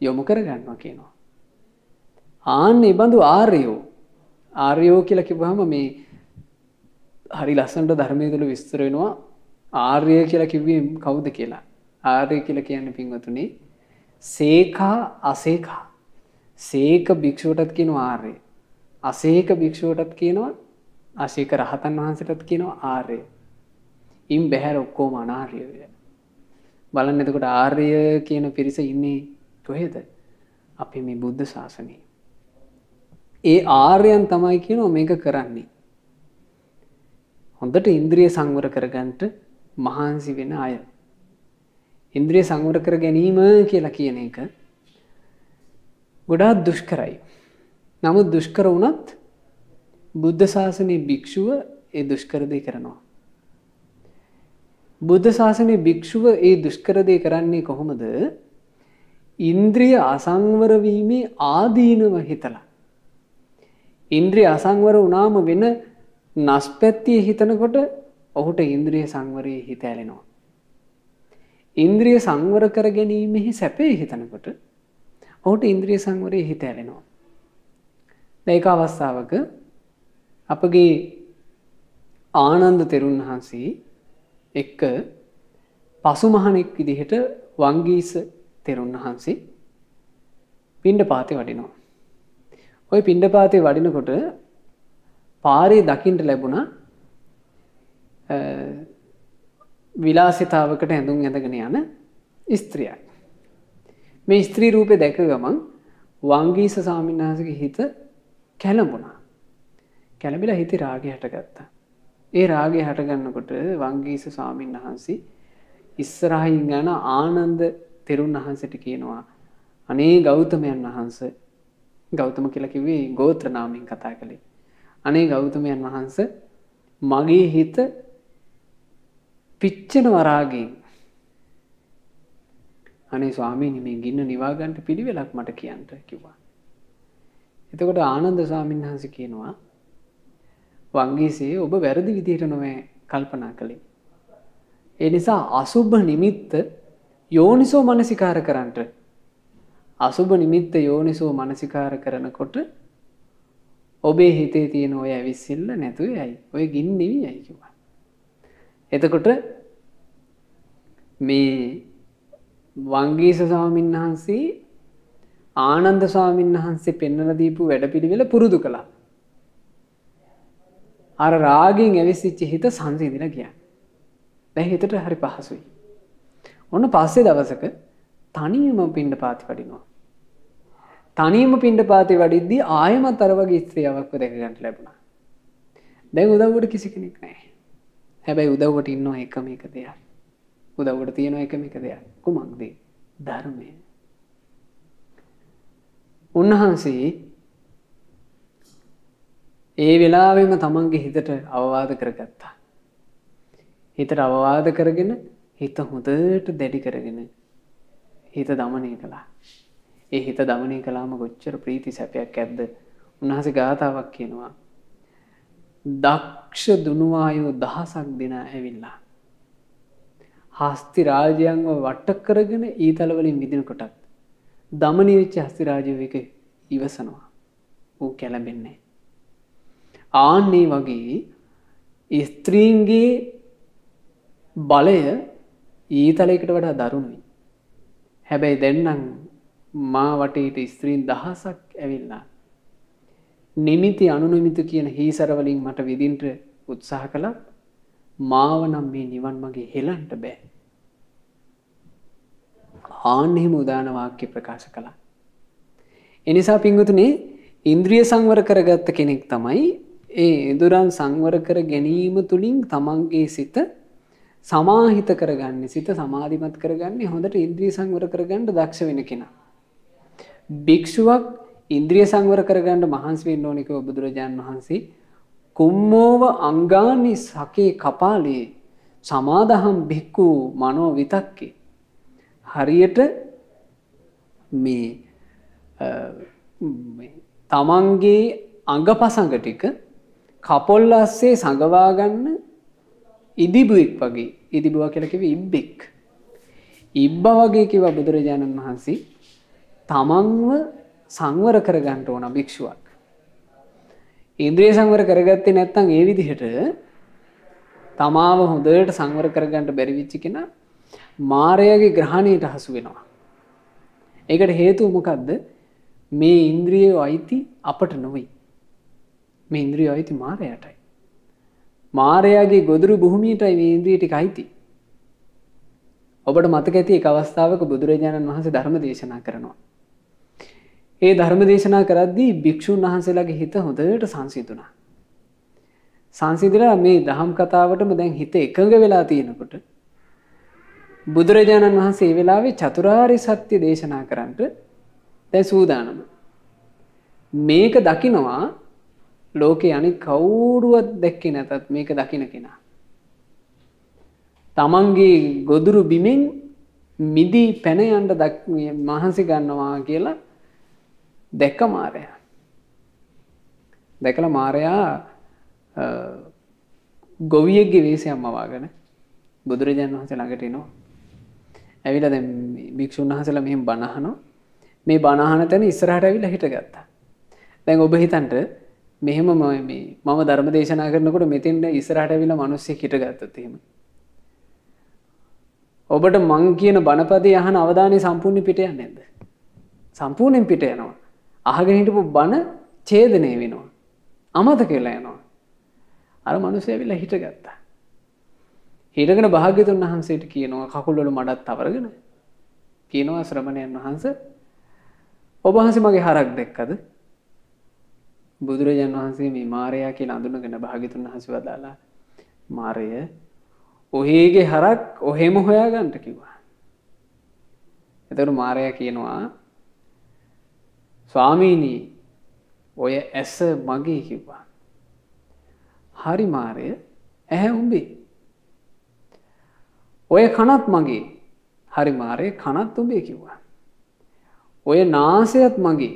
යොමු කරගන්නවා කියනවා. ආන්න ඒ බඳු ආර්යෝ කියලා කිව්වහම මේ හරි ලස්සනට ධර්මයේ තුල විස්තර වෙනවා ආර්ය කියලා කිව්වේ කවුද කියලා. ආර්ය කියලා කියන්නේ පින්වතුනි සේකා අසේකා. සේක භික්ෂුවටත් කියනවා ආර්ය. අසේක භික්ෂුවටත් කියනවා අසේක රහතන් වහන්සේටත් කියනවා ආර්ය. ඉන් බැහැර ඔක්කොම අනාර්යය. බලන්න එතකොට ආර්ය කියන පිරිස ඉන්නේ කොහෙද? අපි මේ බුද්ධ ශාසනයේ. ඒ ආර්යයන් තමයි කියනවා මේක කරන්නේ. හොඳට ඉන්ද්‍රිය සංවර කරගන්නට මහන්සි වෙන අය. ඉන්ද්‍රිය සංවර කර ගැනීම කියලා කියන එක ගොඩාක් දුෂ්කරයි. නමුත් දුෂ්කර වුණත් බුද්ධ ශාසනයේ භික්ෂුව ඒ දුෂ්කර දේ කරනවා. බුද්ධ ශාසනයේ භික්ෂුව ඒ දුෂ්කර දේ කරන්නේ කොහොමද? ඉන්ද්‍රිය අසංවර වීමේ ආදීනව හිතලා. ඉන්ද්‍රිය අසංවර වුණාම වෙන නස්පැත්තිය හිතනකොට ඔහුට ඉන්ද්‍රිය සංවරයේ හිත ඇලෙනවා. ඉන්ද්‍රිය සංවර කර ගැනීමෙහි සැපේ හිතනකොට ඔහුට ඉන්ද්‍රිය සංවරයේ හිත ඇලෙනවා. ඒක අවස්ථාවක අපගේ ආනන්ද තෙරුන් වහන්සේ එක්ක පසුමහණෙක් විදිහට වංගීස තෙරුන් වහන්සේ පිණ්ඩපාතේ වඩිනවා. ওই පිණ්ඩපාතේ වඩිනකොට පාරේ දකින්න ලැබුණා විලාසිතාවකට ඇඳුම් ඇඳගෙන යන ස්ත්‍රියක්. මේ ස්ත්‍රී රූපේ දැක ගමන් වංගීස ස්වාමීන් වහන්සේගේ හිත කැළඹුණා. කැළඹිලා හිතේ රාගය හටගත්තා. ඒ රාගය හටගන්නකොට වංගීස ස්වාමීන් වහන්සේ ඉස්සරහින් යන ආනන්ද තෙරුන් වහන්සේට කියනවා අනේ ගෞතමයන් වහන්සේ. ගෞතම කියලා කිව්වේ ගෝත්‍ර නාමයෙන් කතා කළේ. අනේ ගෞතමයන් වහන්සේ මගේ හිත පිච්චෙන රාගයෙන්. අනේ ස්වාමීනි මේ ගින්න නිවා ගන්න පිළිවෙලක් මට කියන්න කිව්වා. එතකොට ආනන්ද ස්වාමීන් වහන්සේ කියනවා වංගීසේ ඔබ වැරදි විදිහට නොවේ කල්පනා කළේ. ඒ නිසා අසුභ නිමිත්ත යෝනිසෝ මනසිකාර කරන්නට. අසුභ නිමිත්ත යෝනිසෝ මනසිකාර කරනකොට ඔබේ හිතේ තියෙන ඔය ඇවිස්සිල්ල නැතුව යයි. ඔය ගින්න නිවි යයි කිව්වා. එතකොට මේ වංගීස ස්වාමීන් වහන්සේ ආනන්ද ස්වාමීන් වහන්සේ පෙන්වලා දීපු වැඩපිළිවෙල පුරුදු කළා. අර රාගයෙන් ඇවිස්සිච්ච හිත සංසිඳිලා ගියා. දැන් හිතට හරි පහසුයි. ඔන්න පස්සේ දවසක තනියම පිණ්ඩපාතේ වඩිනවා. තනියම පිණ්ඩපාතේ වඩිද්දී ආයෙමත් අර වගේ ස්ත්‍රියවක්ව දැක ගන්න ලැබුණා. දැන් උදව්වට කිසි කෙනෙක් නැහැ. හැබැයි උදව්වට ඉන්නව එකම එක දෙයක්. උදව්වට තියෙන එකම එක දෙයක්. කුමක්ද? ධර්මය. උන්වහන්සේ ඒ වෙලාවෙම තමන්ගේ හිතට අවවාද කරගත්තා. හිතට අවවාද කරගෙන හිත හොඳට දැඩි කරගෙන හිත දමනය කළා. ඒ හිත දමනය කළාම කොච්චර ප්‍රීති සැපයක් ඇද්ද? උන්වහන්සේ ගාථාවක් කියනවා. දක්ෂ දුනුවායෝ දහසක් දෙනා ඇවිල්ලා හස්ති රාජයන්ව වට කරගෙන ඊතල වලින් විදිනකොටත් දමනය වෙච්ච හස්ති රාජයෝ එක ඉවසනවා. ඌ කැළඹෙන්නේ. ආන්නේ වගේ ස්ත්‍රීන්ගේ බලය ඊතලයකට වඩා දරුණුයි. හැබැයි දැන්නම් මා වටේට ස්ත්‍රීන් දහසක් ඇවිල්ලා නිමිති අනුනිමිති කියන හීසර වලින් මට විඳින්න උත්සාහ කළා. මාව නම් මේ නිවන් මගේ හෙලන්න බෑ. ආන්නෙහිම උදාන වාක්‍ය ප්‍රකාශ කළා. එනිසා පින්වතුනි ඉන්ද්‍රිය සංවර කරගත්ත කෙනෙක් තමයි ඒ ඉඳුරන් සංවර කර ගැනීම තුලින් තමන්ගේ සිත සමාහිත කරගන්නේ, සිත සමාධිමත් කරගන්නේ, හොඳට ඉන්ද්‍රිය සංවර කරගන්න දක්ෂ වෙන කෙනා. භික්ෂුවක් ඉන්ද්‍රිය සංවර කරගන්න මහන්සි වෙන්න ඕනේ කියලා බුදුරජාණන් වහන්සේ කුම්මෝව අංගානි සකේ කපාලේ සමාදහම් භික්ඛු මනෝ විතක්කේ. හරියට මේ තමන්ගේ අංගපසංග ටික කපොල්ල අස්සේ සඟවා ගන්න ඉදිබුවෙක් වගේ. ඉදිබුවා කියලා කිව්වේ ඉබ්බෙක්. ඉබ්බා වගේ කිව්වා බුදුරජාණන් වහන්සේ තමන්ව සංවර කරගන්න ඕන භික්ෂුවක්. ඉන්ද්‍රිය සංවර කරගත්තේ නැත්නම් ඒ විදිහට තමාව හොඳට සංවර කරගන්න බැරි වෙච්ච කෙනා මායාවේ ග්‍රහණයට හසු වෙනවා. ඒකට හේතුව මොකද්ද? මේ ඉන්ද්‍රියෝ අයිති අපට නෙවෙයි. මේ ඉන්ද්‍රියෝ අයිති මායාවටයි. මායාවේ ගොදුරු භූමියටයි මේ ඉන්ද්‍රිය ටික අයිති. ඔබට මතක ඇති එක අවස්ථාවක බුදුරජාණන් වහන්සේ ධර්ම දේශනා කරනවා. ඒ ධර්ම දේශනා කරද්දී භික්ෂුන් වහන්සේලාගේ හිත හොඳට සංසිඳුණා. සංසිඳිලා මේ දහම් කතාවටම දැන් හිත එකඟ වෙලා තියෙනකොට බුදුරජාණන් වහන්සේ ඒ වෙලාවේ චතුරාර්ය සත්‍ය දේශනා කරන්නට දැන් සූදානම. මේක දකිනවා ලෝකේ අනිත් කවුරුවත් දැක්කේ නැතත් මේක දකින්න කෙනා. තමන්ගේ ගොදුරු බිමෙන් මිදි පැන යන්න මහන්සි ගන්නවා කියලා දැක්ක මාරයා. දැකලා මාරයා ගොවියෙක්ගේ වෙස්යක්ම වවාගෙන බුදුරජාණන් වහන්සේ ළඟට එනවා. ඇවිල්ලා දැන් භික්ෂුන් වහන්සේලා මෙහෙම බණ අහනවා. මේ බණ අහන තැන ඉස්සරහට ඇවිල්ලා හිටගත්තා. දැන් ඔබ හිතන්න මෙහෙම මම ධර්ම දේශනා කරනකොට මෙතෙන් ඉස්සරහට ඇවිල්ලා මිනිස්සෙක් හිටගත්තත් එහෙම. ඔබට මං කියන බණපදේ අහන අවධානය සම්පූර්ණ පිට යන්නේ නැද්ද? සම්පූර්ණයෙන් පිට යනවා. අහගෙන හිටපු බණ ඡේදනය වෙනවා. අමතක වෙලා යනවා. අර මිනිස්සු ඇවිල්ලා හිටගත්තා. හිටගෙන භාග්‍යතුන් වහන්සේට කියනවා කකුල් වල මඩත් අවරගෙන කියනවා ශ්‍රමණයන් වහන්සේ ඔබ වහන්සේ මගේ හරක් දැක්කද? බුදුරජාණන් වහන්සේ මේ මාරයා කියලා අඳුනගෙන භාග්‍යතුන් වහන්සේ වදාලා මාරය ඔහේගේ හරක් ඔහෙම හොයාගන්න කිව්වා. එතකොට මාරයා කියනවා ස්වාමීනි ඔය ඇස මගේ කිව්වා. හරි මාරය ඇහැ උඹේ. ඔය කනත් මගේ. හරි මාරය කනත් උඹේ කිව්වා. ඔය නාසයත් මගේ.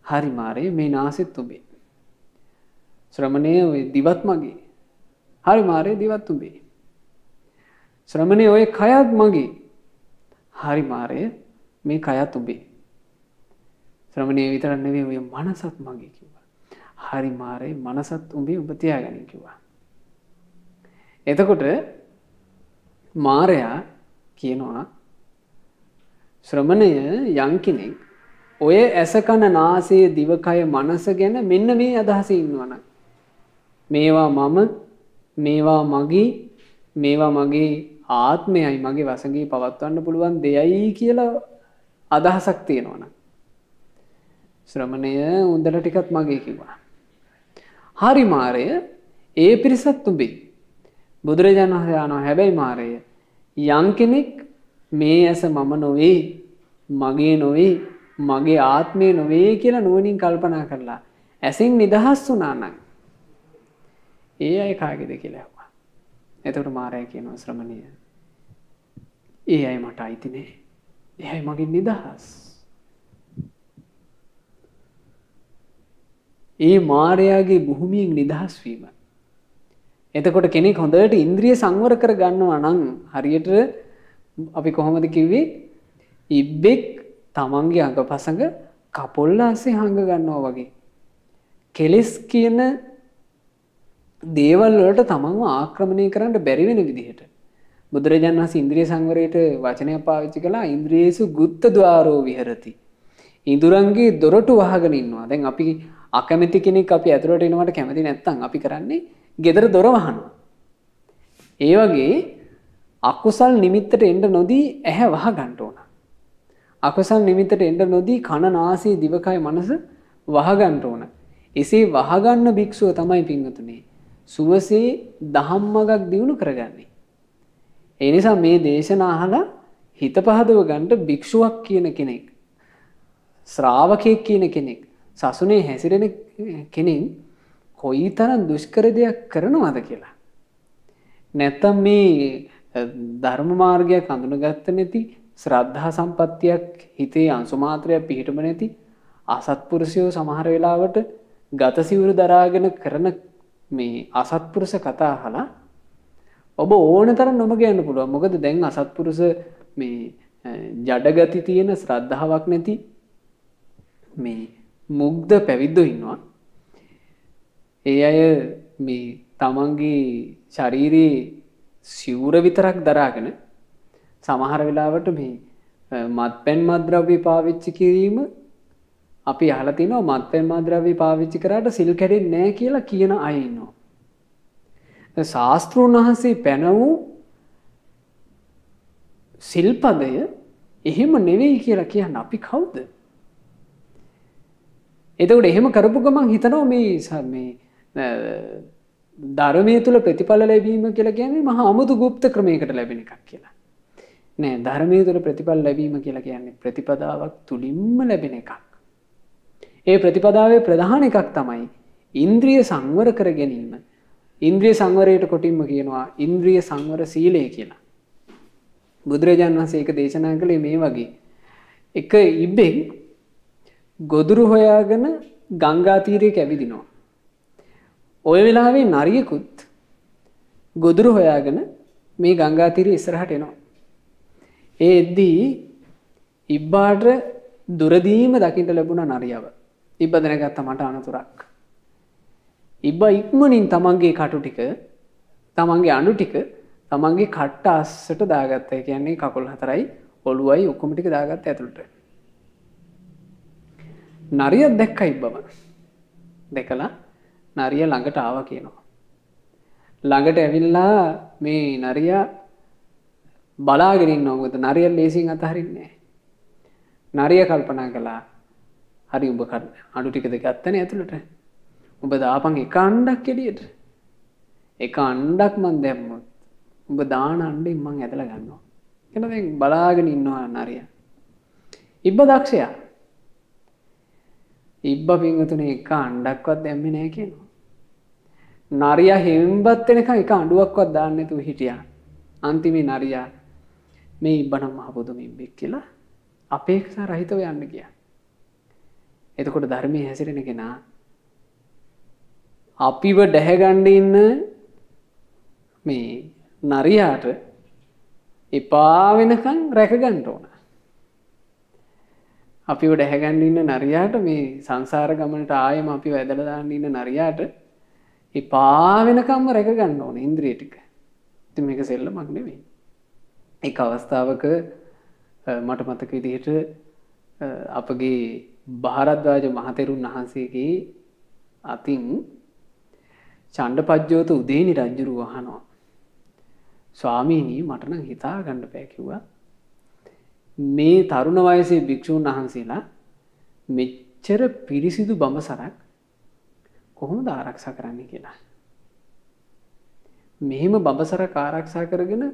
හරි මාරය මේ නාසෙත් උඹේ. ශ්‍රමණේ ඔය දිවත් මගේ. හරි මාරය දිවත් උඹේ. ශ්‍රමණේ ඔය කයත් මගේ. හරි මාරය මේ කයත් උඹේ. ශ්‍රමණේ විතරක් නෙවෙයි ඔය මනසත් මගේ කිව්වා. හරි මාරය මනසත් උඹේ උඹ තියාගන්න කිව්වා. එතකොට මාරයා කියනවා ශ්‍රමණය යම් කෙනෙක් ඔය ඇස කන නාසය දිවකය මනස ගැන මෙන්න මේ අදහසේ ඉන්නවනම් මේවා මම මේවා මගේ මේවා මගේ ආත්මයයි මගේ වශයෙන් පවත්වන්න පුළුවන් දෙයයි කියලා අදහසක් තියෙනවනම් ශ්‍රමණය උන්දල ටිකත් මගේ කිව්වා. හරි මාරය ඒ පිරිසත් උඹේ. බුදුරජාණන් වහන්සේ ආනවා හැබැයි මාරය යම් කෙනෙක් මේ ඇස මම නොවේ මගේ නොවේ මගේ ආත්මය නොවේ කියලා නුවණින් කල්පනා කරලා ඇසින් නිදහස් වුණා නම් ඒ අය කාගේද කියලා අහුවා. එතකොට මාරය කියනවා ශ්‍රමණය ඒ අය මට අයිති නෑ. ඒ අය මගෙන් නිදහස්. ඒ මාරයාගේ භූමියෙන් නිදහස් වීම. එතකොට කෙනෙක් හොඳට ඉන්ද්‍රිය සංවර කර ගන්නවා නම් හරියට අපි කොහොමද කිව්වේ ඉබ්බෙක් තමන්ගේ අඟපසඟ කපොල්ල ASCII හංග ගන්නවා වගේ. කෙලස් කියන දේවල් වලට තමන්ව ආක්‍රමණය කරන්න බැරි වෙන විදිහට බුදුරජාණන් වහන්සේ ඉන්ද්‍රිය සංවරයට වචනයක් පාවිච්චි කළා ඉන්ද්‍රියේසු ගුත්ත ద్వාරෝ විහෙරති. ඉඳුරන්ගේ දොරටු වහගෙන ඉන්නවා. දැන් අපි අකමැති කෙනෙක් අපි ඇතුළට එනවට කැමති නැත්නම් අපි කරන්නේ ගෙදර දොර වහනවා. ඒ වගේ අකුසල් නිමිත්තට එන්න නොදී ඇහැ වහ ගන්න ඕන. අකුසල් නිමිත්තට එන්න නොදී කන නාසය දිවකය මනස වහ ගන්න ඕන. එසේ වහ ගන්න භික්ෂුව තමයි පින්වතුනි සුවසේ ධම්මගක් දිනු කරගන්නේ. ඒ නිසා මේ දේශනා අහලා හිත පහදව ගන්න භික්ෂුවක් කියන කෙනෙක් ශ්‍රාවකයෙක් කියන කෙනෙක් සසුනේ හැසිරෙන කෙනෙක් කොයිතරම් දුෂ්කර දෙයක් කරනවද කියලා. නැත්තම් මේ ධර්ම මාර්ගයක් අඳුනගත්ත නැති ශ්‍රද්ධා සම්පත්තියක් හිතේ අංශු මාත්‍රයක් පිහිටම නැති අසත්පුරුෂයෝ සමහර වෙලාවට ගත සිවුරු දරාගෙන කරන මේ අසත්පුරුෂ කතා අහලා ඔබ ඕන තරම් නොමග යන්න පුළුවන්. මොකද දැන් අසත්පුරුෂ මේ ජඩගති තියෙන ශ්‍රද්ධාවක් නැති මේ මුග්ධ පැවිද්දෝ ඉන්නවා. ඒ අය මේ තමන්ගේ ශරීරයේ සිවුර විතරක් දරාගෙන සමහර වෙලාවට මේ මත්පැන් මත්ද්‍රව්‍ය පාවිච්චි කිරීම අපි අහලා තිනවා මත්පැන් මත්ද්‍රව්‍ය පාවිච්චි කරාට සිල් කැඩෙන්නේ නැහැ කියලා කියන අය ඉන්නවා. ශාස්ත්‍රඥ වහන්සේ පැන වූ සිල්පදය එහෙම නෙවෙයි කියලා කියන්න අපි කවුද? එතකොට එහෙම කරපු ගමන් හිතනවා මේ ධර්මයේ තුල ප්‍රතිඵල ලැබීම කියලා කියන්නේ මහා අමුතු গুপ্ত ක්‍රමයකට ලැබෙන එකක් කියලා. නෑ ධර්මයේ තුල ප්‍රතිඵල ලැබීම කියලා කියන්නේ ප්‍රතිපදාවක් තුලින්ම ලැබෙන එකක්. ඒ ප්‍රතිපදාවේ ප්‍රධාන එකක් තමයි ඉන්ද්‍රිය සංවර කර ගැනීම. ඉන්ද්‍රිය සංවරයට කොටින්ම කියනවා ඉන්ද්‍රිය සංවර සීලය කියලා. බුදුරජාණන් වහන්සේ ඒක දේශනා කළේ මේ වගේ. එක ඉබ්බෙක් ගොදුරු හොයාගෙන ගංගා තීරයක ඇවිදිනවා. ওই වෙලාවේ නරියෙකුත් ගොදුරු හොයාගෙන මේ ගංගා තීරයේ ඉස්සරහට එනවා. ඒ එද්දී ඉබ්බාට දුරදීම දකින්න ලැබුණා නරියව. ඉබ්බා දැනගත්තා මට අනතුරක්. ඉබ්බා ඉක්මනින් තමන්ගේ කටු ටික, තමන්ගේ අඬු ටික, තමන්ගේ කට්ට අස්සට දාගත්තා. ඒ කියන්නේ කකුල් හතරයි, ඔළුවයි ඔක්කොම ටික දාගත්තා ඇතුළට. නරිය දැක්කා ඉබ්බව. දැකලා නරිය ළඟට ආවා කියනවා. ළඟට ඇවිල්ලා මේ නරියා බලාගෙන ඉන්නවා. මොකද නරිය ලේසියෙන් අතහරින්නේ නැහැ. නරිය කල්පනා කළා හරි උඹ අඬු ටිකද ගත්තනේ ඇතුළට. උඹ දාපන් එක අණ්ඩක් එළියට. එක අණ්ඩක් මන් දැම්මොත් උඹ දාන අණ්ඩෙන් මං ඇදලා ගන්නවා. කියලා දැන් බලාගෙන ඉන්නවා නරිය. ඉබ්බ දක්ෂයා. ඉබ්බ පින්වතුනි එක අණ්ඩක්වත් දැම්මේ නැහැ කියනවා. නරියා හෙම්බත් වෙනකන් එක අඬුවක්වත් දාන්න නැතුව හිටියා. අන්තිමේ නරියා මේ ඉබ්බනම් මහ බුදුම ඉබ්බෙක් කියලා අපේක්ෂා රහිතව යන්න ගියා. එතකොට ධර්මයේ හැසිරෙන කෙනා අපිව දැහැගන්න ඉන්න මේ නරියාට එපා වෙනකන් රැක ගන්න ඕන. අපිව දැහැගන්න ඉන්න නරියාට මේ සංසාර ගමනට ආයෙම අපිව ඇදලා දාන්න ඉන්න නරියාට එපා වෙනකම්ම රැක ගන්න ඕන ඉන්ද්‍රිය ටික. ඉතින් මේක සෙල්ලමක් නෙවෙයි. එක් අවස්ථාවක මට මතක විදිහට අපගේ භාරද්වාජ මහතෙරුන් වහන්සේගේ අතින් චණ්ඩපජ්ජෝත උදේනි රජුරු අහනවා. ස්වාමීනි මට නම් හිතා ගන්න බෑ කිව්වා. මේ තරුණ වයසේ භික්ෂුන් වහන්සේලා මෙච්චර පිරිසිදු බඹසරක් කොහොමද ආරක්ෂා කරන්නේ කියලා. මෙහෙම බඹසරක් ආරක්ෂා කරගෙන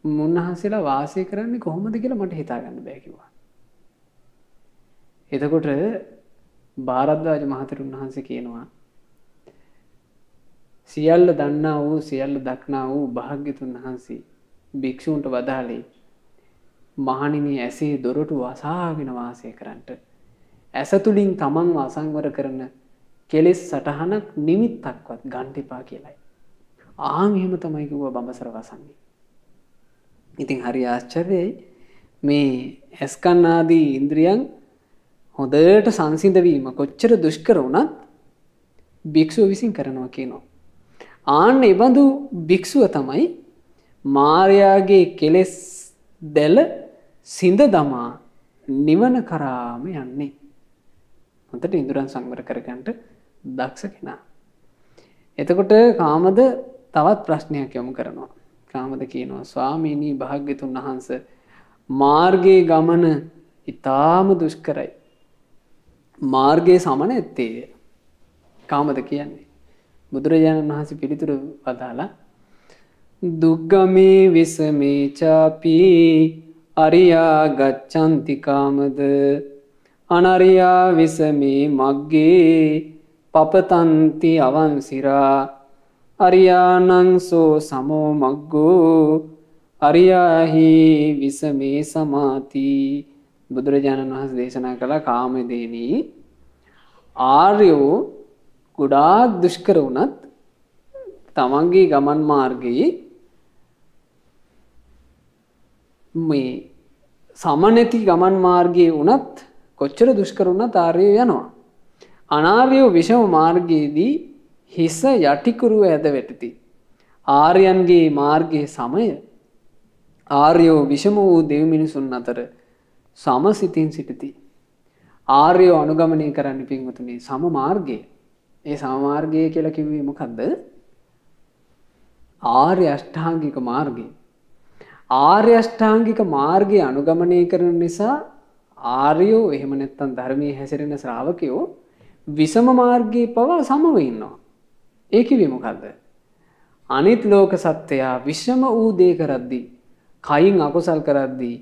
මුන්නහන්සේලා වාසය කරන්නේ කොහොමද කියලා මට හිතා ගන්න බෑ කිව්වා. එතකොට භාරද්වාජ මහතෙරුන් වහන්සේ කියනවා සියල්ල දන්නා වූ සියල්ල දක්නා වූ භාග්‍යතුන් වහන්සේ භික්ෂූන්ට වදාළේ මහණෙනි ඇසේ දොරටු වසාගෙන වාසය කරන්නට ඇස තුලින් තමන්ව අසංවර කරන කෙලෙස් සටහනක් නිමිත්තක්වත් ගන්න එපා කියලායි. ආන් එහෙම තමයි කිව්වා බඹසර වසන්නේ. ඉතින් හරි ආශ්චර්යයි මේ ඇස්කන් ආදී ඉන්ද්‍රියන් හොඳට සංසිඳ වීම කොච්චර දුෂ්කර වුණත් භික්ෂුව විසින් කරනවා කියනවා. ආන්න ඒ බඳු භික්ෂුව තමයි මායාගේ කෙලෙස් දැල සිඳ දමා නිවන කරාම යන්නේ. හොඳට ඉඳුරන් සංවර කරගන්න දක්ෂ කෙනා. එතකොට කාමද තවත් ප්‍රශ්නයක් යොමු කරනවා. කාමද කියනවා ස්වාමීනි භාග්‍යතුන් වහන්සේ මාර්ගයේ ගමන ඊටාම දුෂ්කරයි. මාර්ගයේ සම නැත්තේ. කාමද කියන්නේ. බුදුරජාණන් වහන්සේ පිළිතුරු වදාලා දුග්ගමේ විසමේ චාපි අරියා ගච්ඡanti කාමද අනරියා විසමේ මග්ගේ පපතන්ති අවංසිරා අරියානං සෝ සමෝ මග්ගෝ අරියාහි විසමේ සමාති. බුදුරජාණන් වහන්සේ දේශනා කළ කාමදේනි ආර්යෝ ගොඩාක් දුෂ්කර වුණත් තමන්ගේ ගමන් මාර්ගයේ මේ සමනැති ගමන් මාර්ගයේ වුණත් කොච්චර දුෂ්කර වුණත් ආර්යෝ යනවා. අනාර්යෝ විෂම මාර්ගයේදී හිස යටිකුරුව ඇද වැටති. ආර්යයන්ගේ මාර්ගයේ සමය ආර්යෝ විෂම වූ දෙව් මිනිසුන් අතර සමසිතින් සිටිති. ආර්යෝ අනුගමනය කරන්න පින්වතුනි සම මාර්ගය. ඒ සම මාර්ගය කියලා කිව්වේ මොකද්ද? ආර්ය අෂ්ටාංගික මාර්ගය. ආර්ය අෂ්ටාංගික මාර්ගය අනුගමනය කරන නිසා ආර්යෝ එහෙම නැත්නම් ධර්මයේ හැසිරෙන ශ්‍රාවකයෝ විසම මාර්ගයේ පවා සමව ඉන්නවා. ඒ කිව්වේ මොකද්ද? අනිත් ලෝක සත්‍යය විෂම වූ දේ කරද්දී, කයින් අකුසල් කරද්දී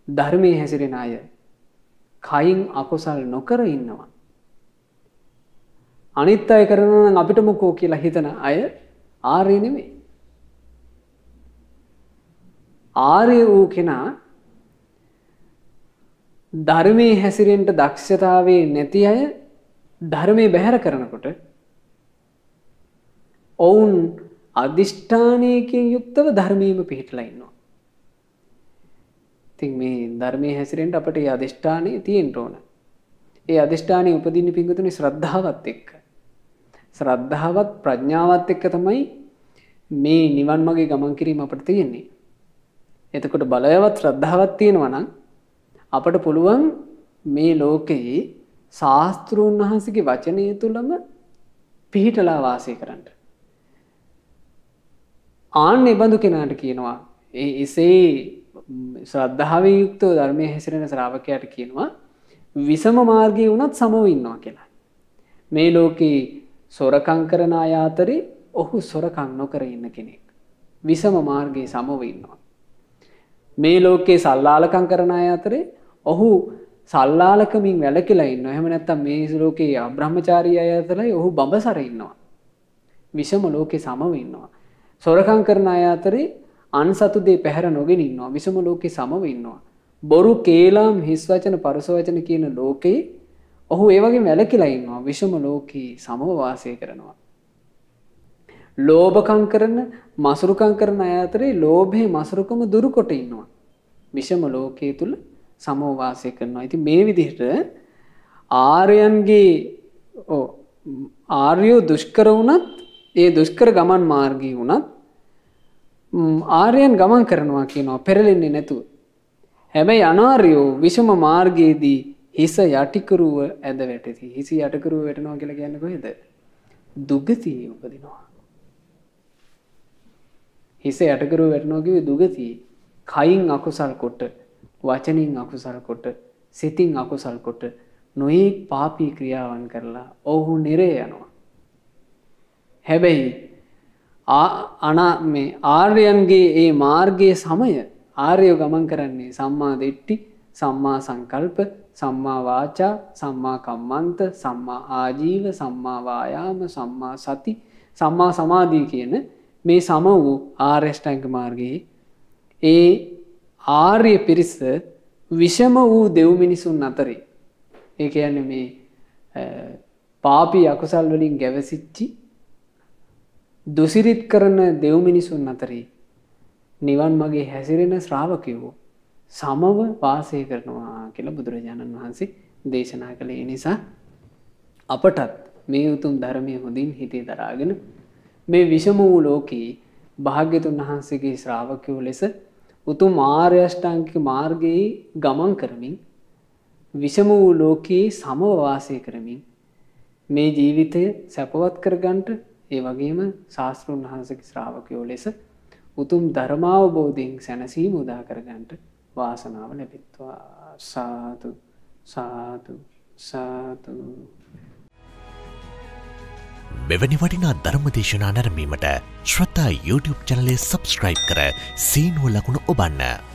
ධර්මයේ හැසිරෙන අය කයින් අකුසල් නොකර ඉන්නවා. අනිත් අය කරනවා නම් අපිට මොකෝ කියලා හිතන අය ආර්ය නෙමෙයි. ආර්ය වූ කෙනා ධර්මයේ හැසිරෙන්න දක්ෂතාවයේ නැති අය ධර්මයේ බැහැර කරනකොට ඔවුන් අදිෂ්ඨානයකින් යුක්තව ධර්මයේම පිහිටලා ඉන්නවා. ඉතින් මේ ධර්මයේ හැසිරෙන්න අපිට ඒ අදිෂ්ඨානය තියෙන්න ඕන. ඒ අදිෂ්ඨානය උපදින්න පිංගුතුනි ශ්‍රද්ධාවත් එක්ක. ශ්‍රද්ධාවත් ප්‍රඥාවත් එක්ක තමයි මේ නිවන් මාගේ ගමන් කිරීම අපිට තියෙන්නේ. එතකොට බලයවත් ශ්‍රද්ධාවක් තියෙනවා නම් අපට පුළුවන් මේ ලෝකයේ ශාස්ත්‍රූන් වහන්සේගේ වචනය තුලම පිහිටලා වාසය කරන්න. ආන්නේ බඳු කෙනාට කියනවා ඒ එසේ ශ්‍රද්ධාවෙන් යුක්තව ධර්මයේ හැසිරෙන ශ්‍රාවකයාට කියනවා විසම මාර්ගයේ වුණත් සමව ඉන්නවා කියලා. මේ ලෝකේ සොරකම් කරන අය අතරේ ඔහු සොරකම් නොකර ඉන්න කෙනෙක්. විසම මාර්ගයේ සමව ඉන්නවා. මේ ලෝකේ සල්ලාලකම් කරන අය අතරේ ඔහු සල්ලාලකමින් වැළකීලා ඉන්නවා. එහෙම නැත්නම් මේ ලෝකේ අබ්‍රහ්මචාරී අය අතරේ ඔහු බඹසර ඉන්නවා. විෂම ලෝකේ සමව ඉන්නවා. සොරකම් කරන අය අතරේ අන්සතු දේ පැහැර නොගෙන ඉන්නවා. විෂම ලෝකේ සමව ඉන්නවා. බොරු කේලම් හිස් වචන පරස වචන කියන ලෝකේ ඔහු ඒ වගේ වැළකීලා ඉන්නවා. විෂම ලෝකේ සමව වාසය කරනවා. ලෝභකම් කරන මසුරුකම් කරන අය අතරේ ලෝභේ මසුරුකම දුරු කොට ඉන්නවා. විෂම ලෝකයේ තුල සමව වාසය කරනවා. ඉතින් මේ විදිහට ආර්යයන්ගේ ආර්යෝ දුෂ්කර වුණත් ඒ දුෂ්කර ගමන් මාර්ගී වුණත් ආර්යයන් ගමන් කරනවා කියනවා පෙරලෙන්නේ නැතුව. හැබැයි අනාර්යෝ විෂම මාර්ගයේදී හිස යටිකරුව ඇද වැටෙති. හිස යටිකරුව වැටෙනවා කියලා කියන්නේ කොහෙද? දුගතියේ උපදිනවා. හිස යටිකරුව වැටෙනවා කිව්වේ දුගතියේ. කයින් අකුසල් කොට, වචනින් අකුසල් කොට, සිතින් අකුසල් කොට නොයෙක් පාපී ක්‍රියාවන් කරලා ඔහු නිරේ යනවා. හැබැයි මේ ආර්යයන්ගේ ඒ මාර්ගයේ සමය ආර්යව ගමන් කරන්නේ සම්මා දිට්ඨි, සම්මා සංකල්ප, සම්මා වාචා, සම්මා කම්මන්ත, සම්මා ආජීව, සම්මා වායාම, සම්මා සති, සම්මා සමාධි කියන මේ සම වූ ආර්ය ශ්‍රැංග මාර්ගයේ ඒ ආර්ය පිරිස විෂම වූ දෙව් මිනිසුන් අතරේ ඒ කියන්නේ මේ පාපී අකුසල් වලින් ගැවසිච්චි දුසිරිත කරන දෙව් මිනිසුන් අතරේ නිවන් මාගේ හැසිරෙන ශ්‍රාවකයෝ සමව වාසය කරනවා කියලා බුදුරජාණන් වහන්සේ දේශනා කළේ. ඒ නිසා අපටත් මේ උතුම් ධර්මයේ හොඳින් හිතේ දරාගෙන මේ විෂම වූ ලෝකේ භාග්‍යතුන් වහන්සේගේ ශ්‍රාවකයෝ ලෙස උතුම් ආර්ය අෂ්ටාංගික මාර්ගයේ ගමන් කරමින් විෂම වූ ලෝකයේ සමව වාසය කරමින් මේ ජීවිතය සැපවත් කරගන්නට ඒ වගේම ශාස්ත්‍රුන් වහන්සේගේ ශ්‍රාවකයෝ ලෙස උතුම් ධර්මාවබෝධයෙන් සැනසීම උදා කරගන්නට වාසනාව ලැබෙත්වා. සාදු සාදු සාදු. මෙවැනි වටිනා ධර්ම දේශනා නැරඹීමට ශ්‍රද්ධා YouTube චැනලය සබ්ස්ක්‍රයිබ් කර සීනුව ලකුණ ඔබන්න.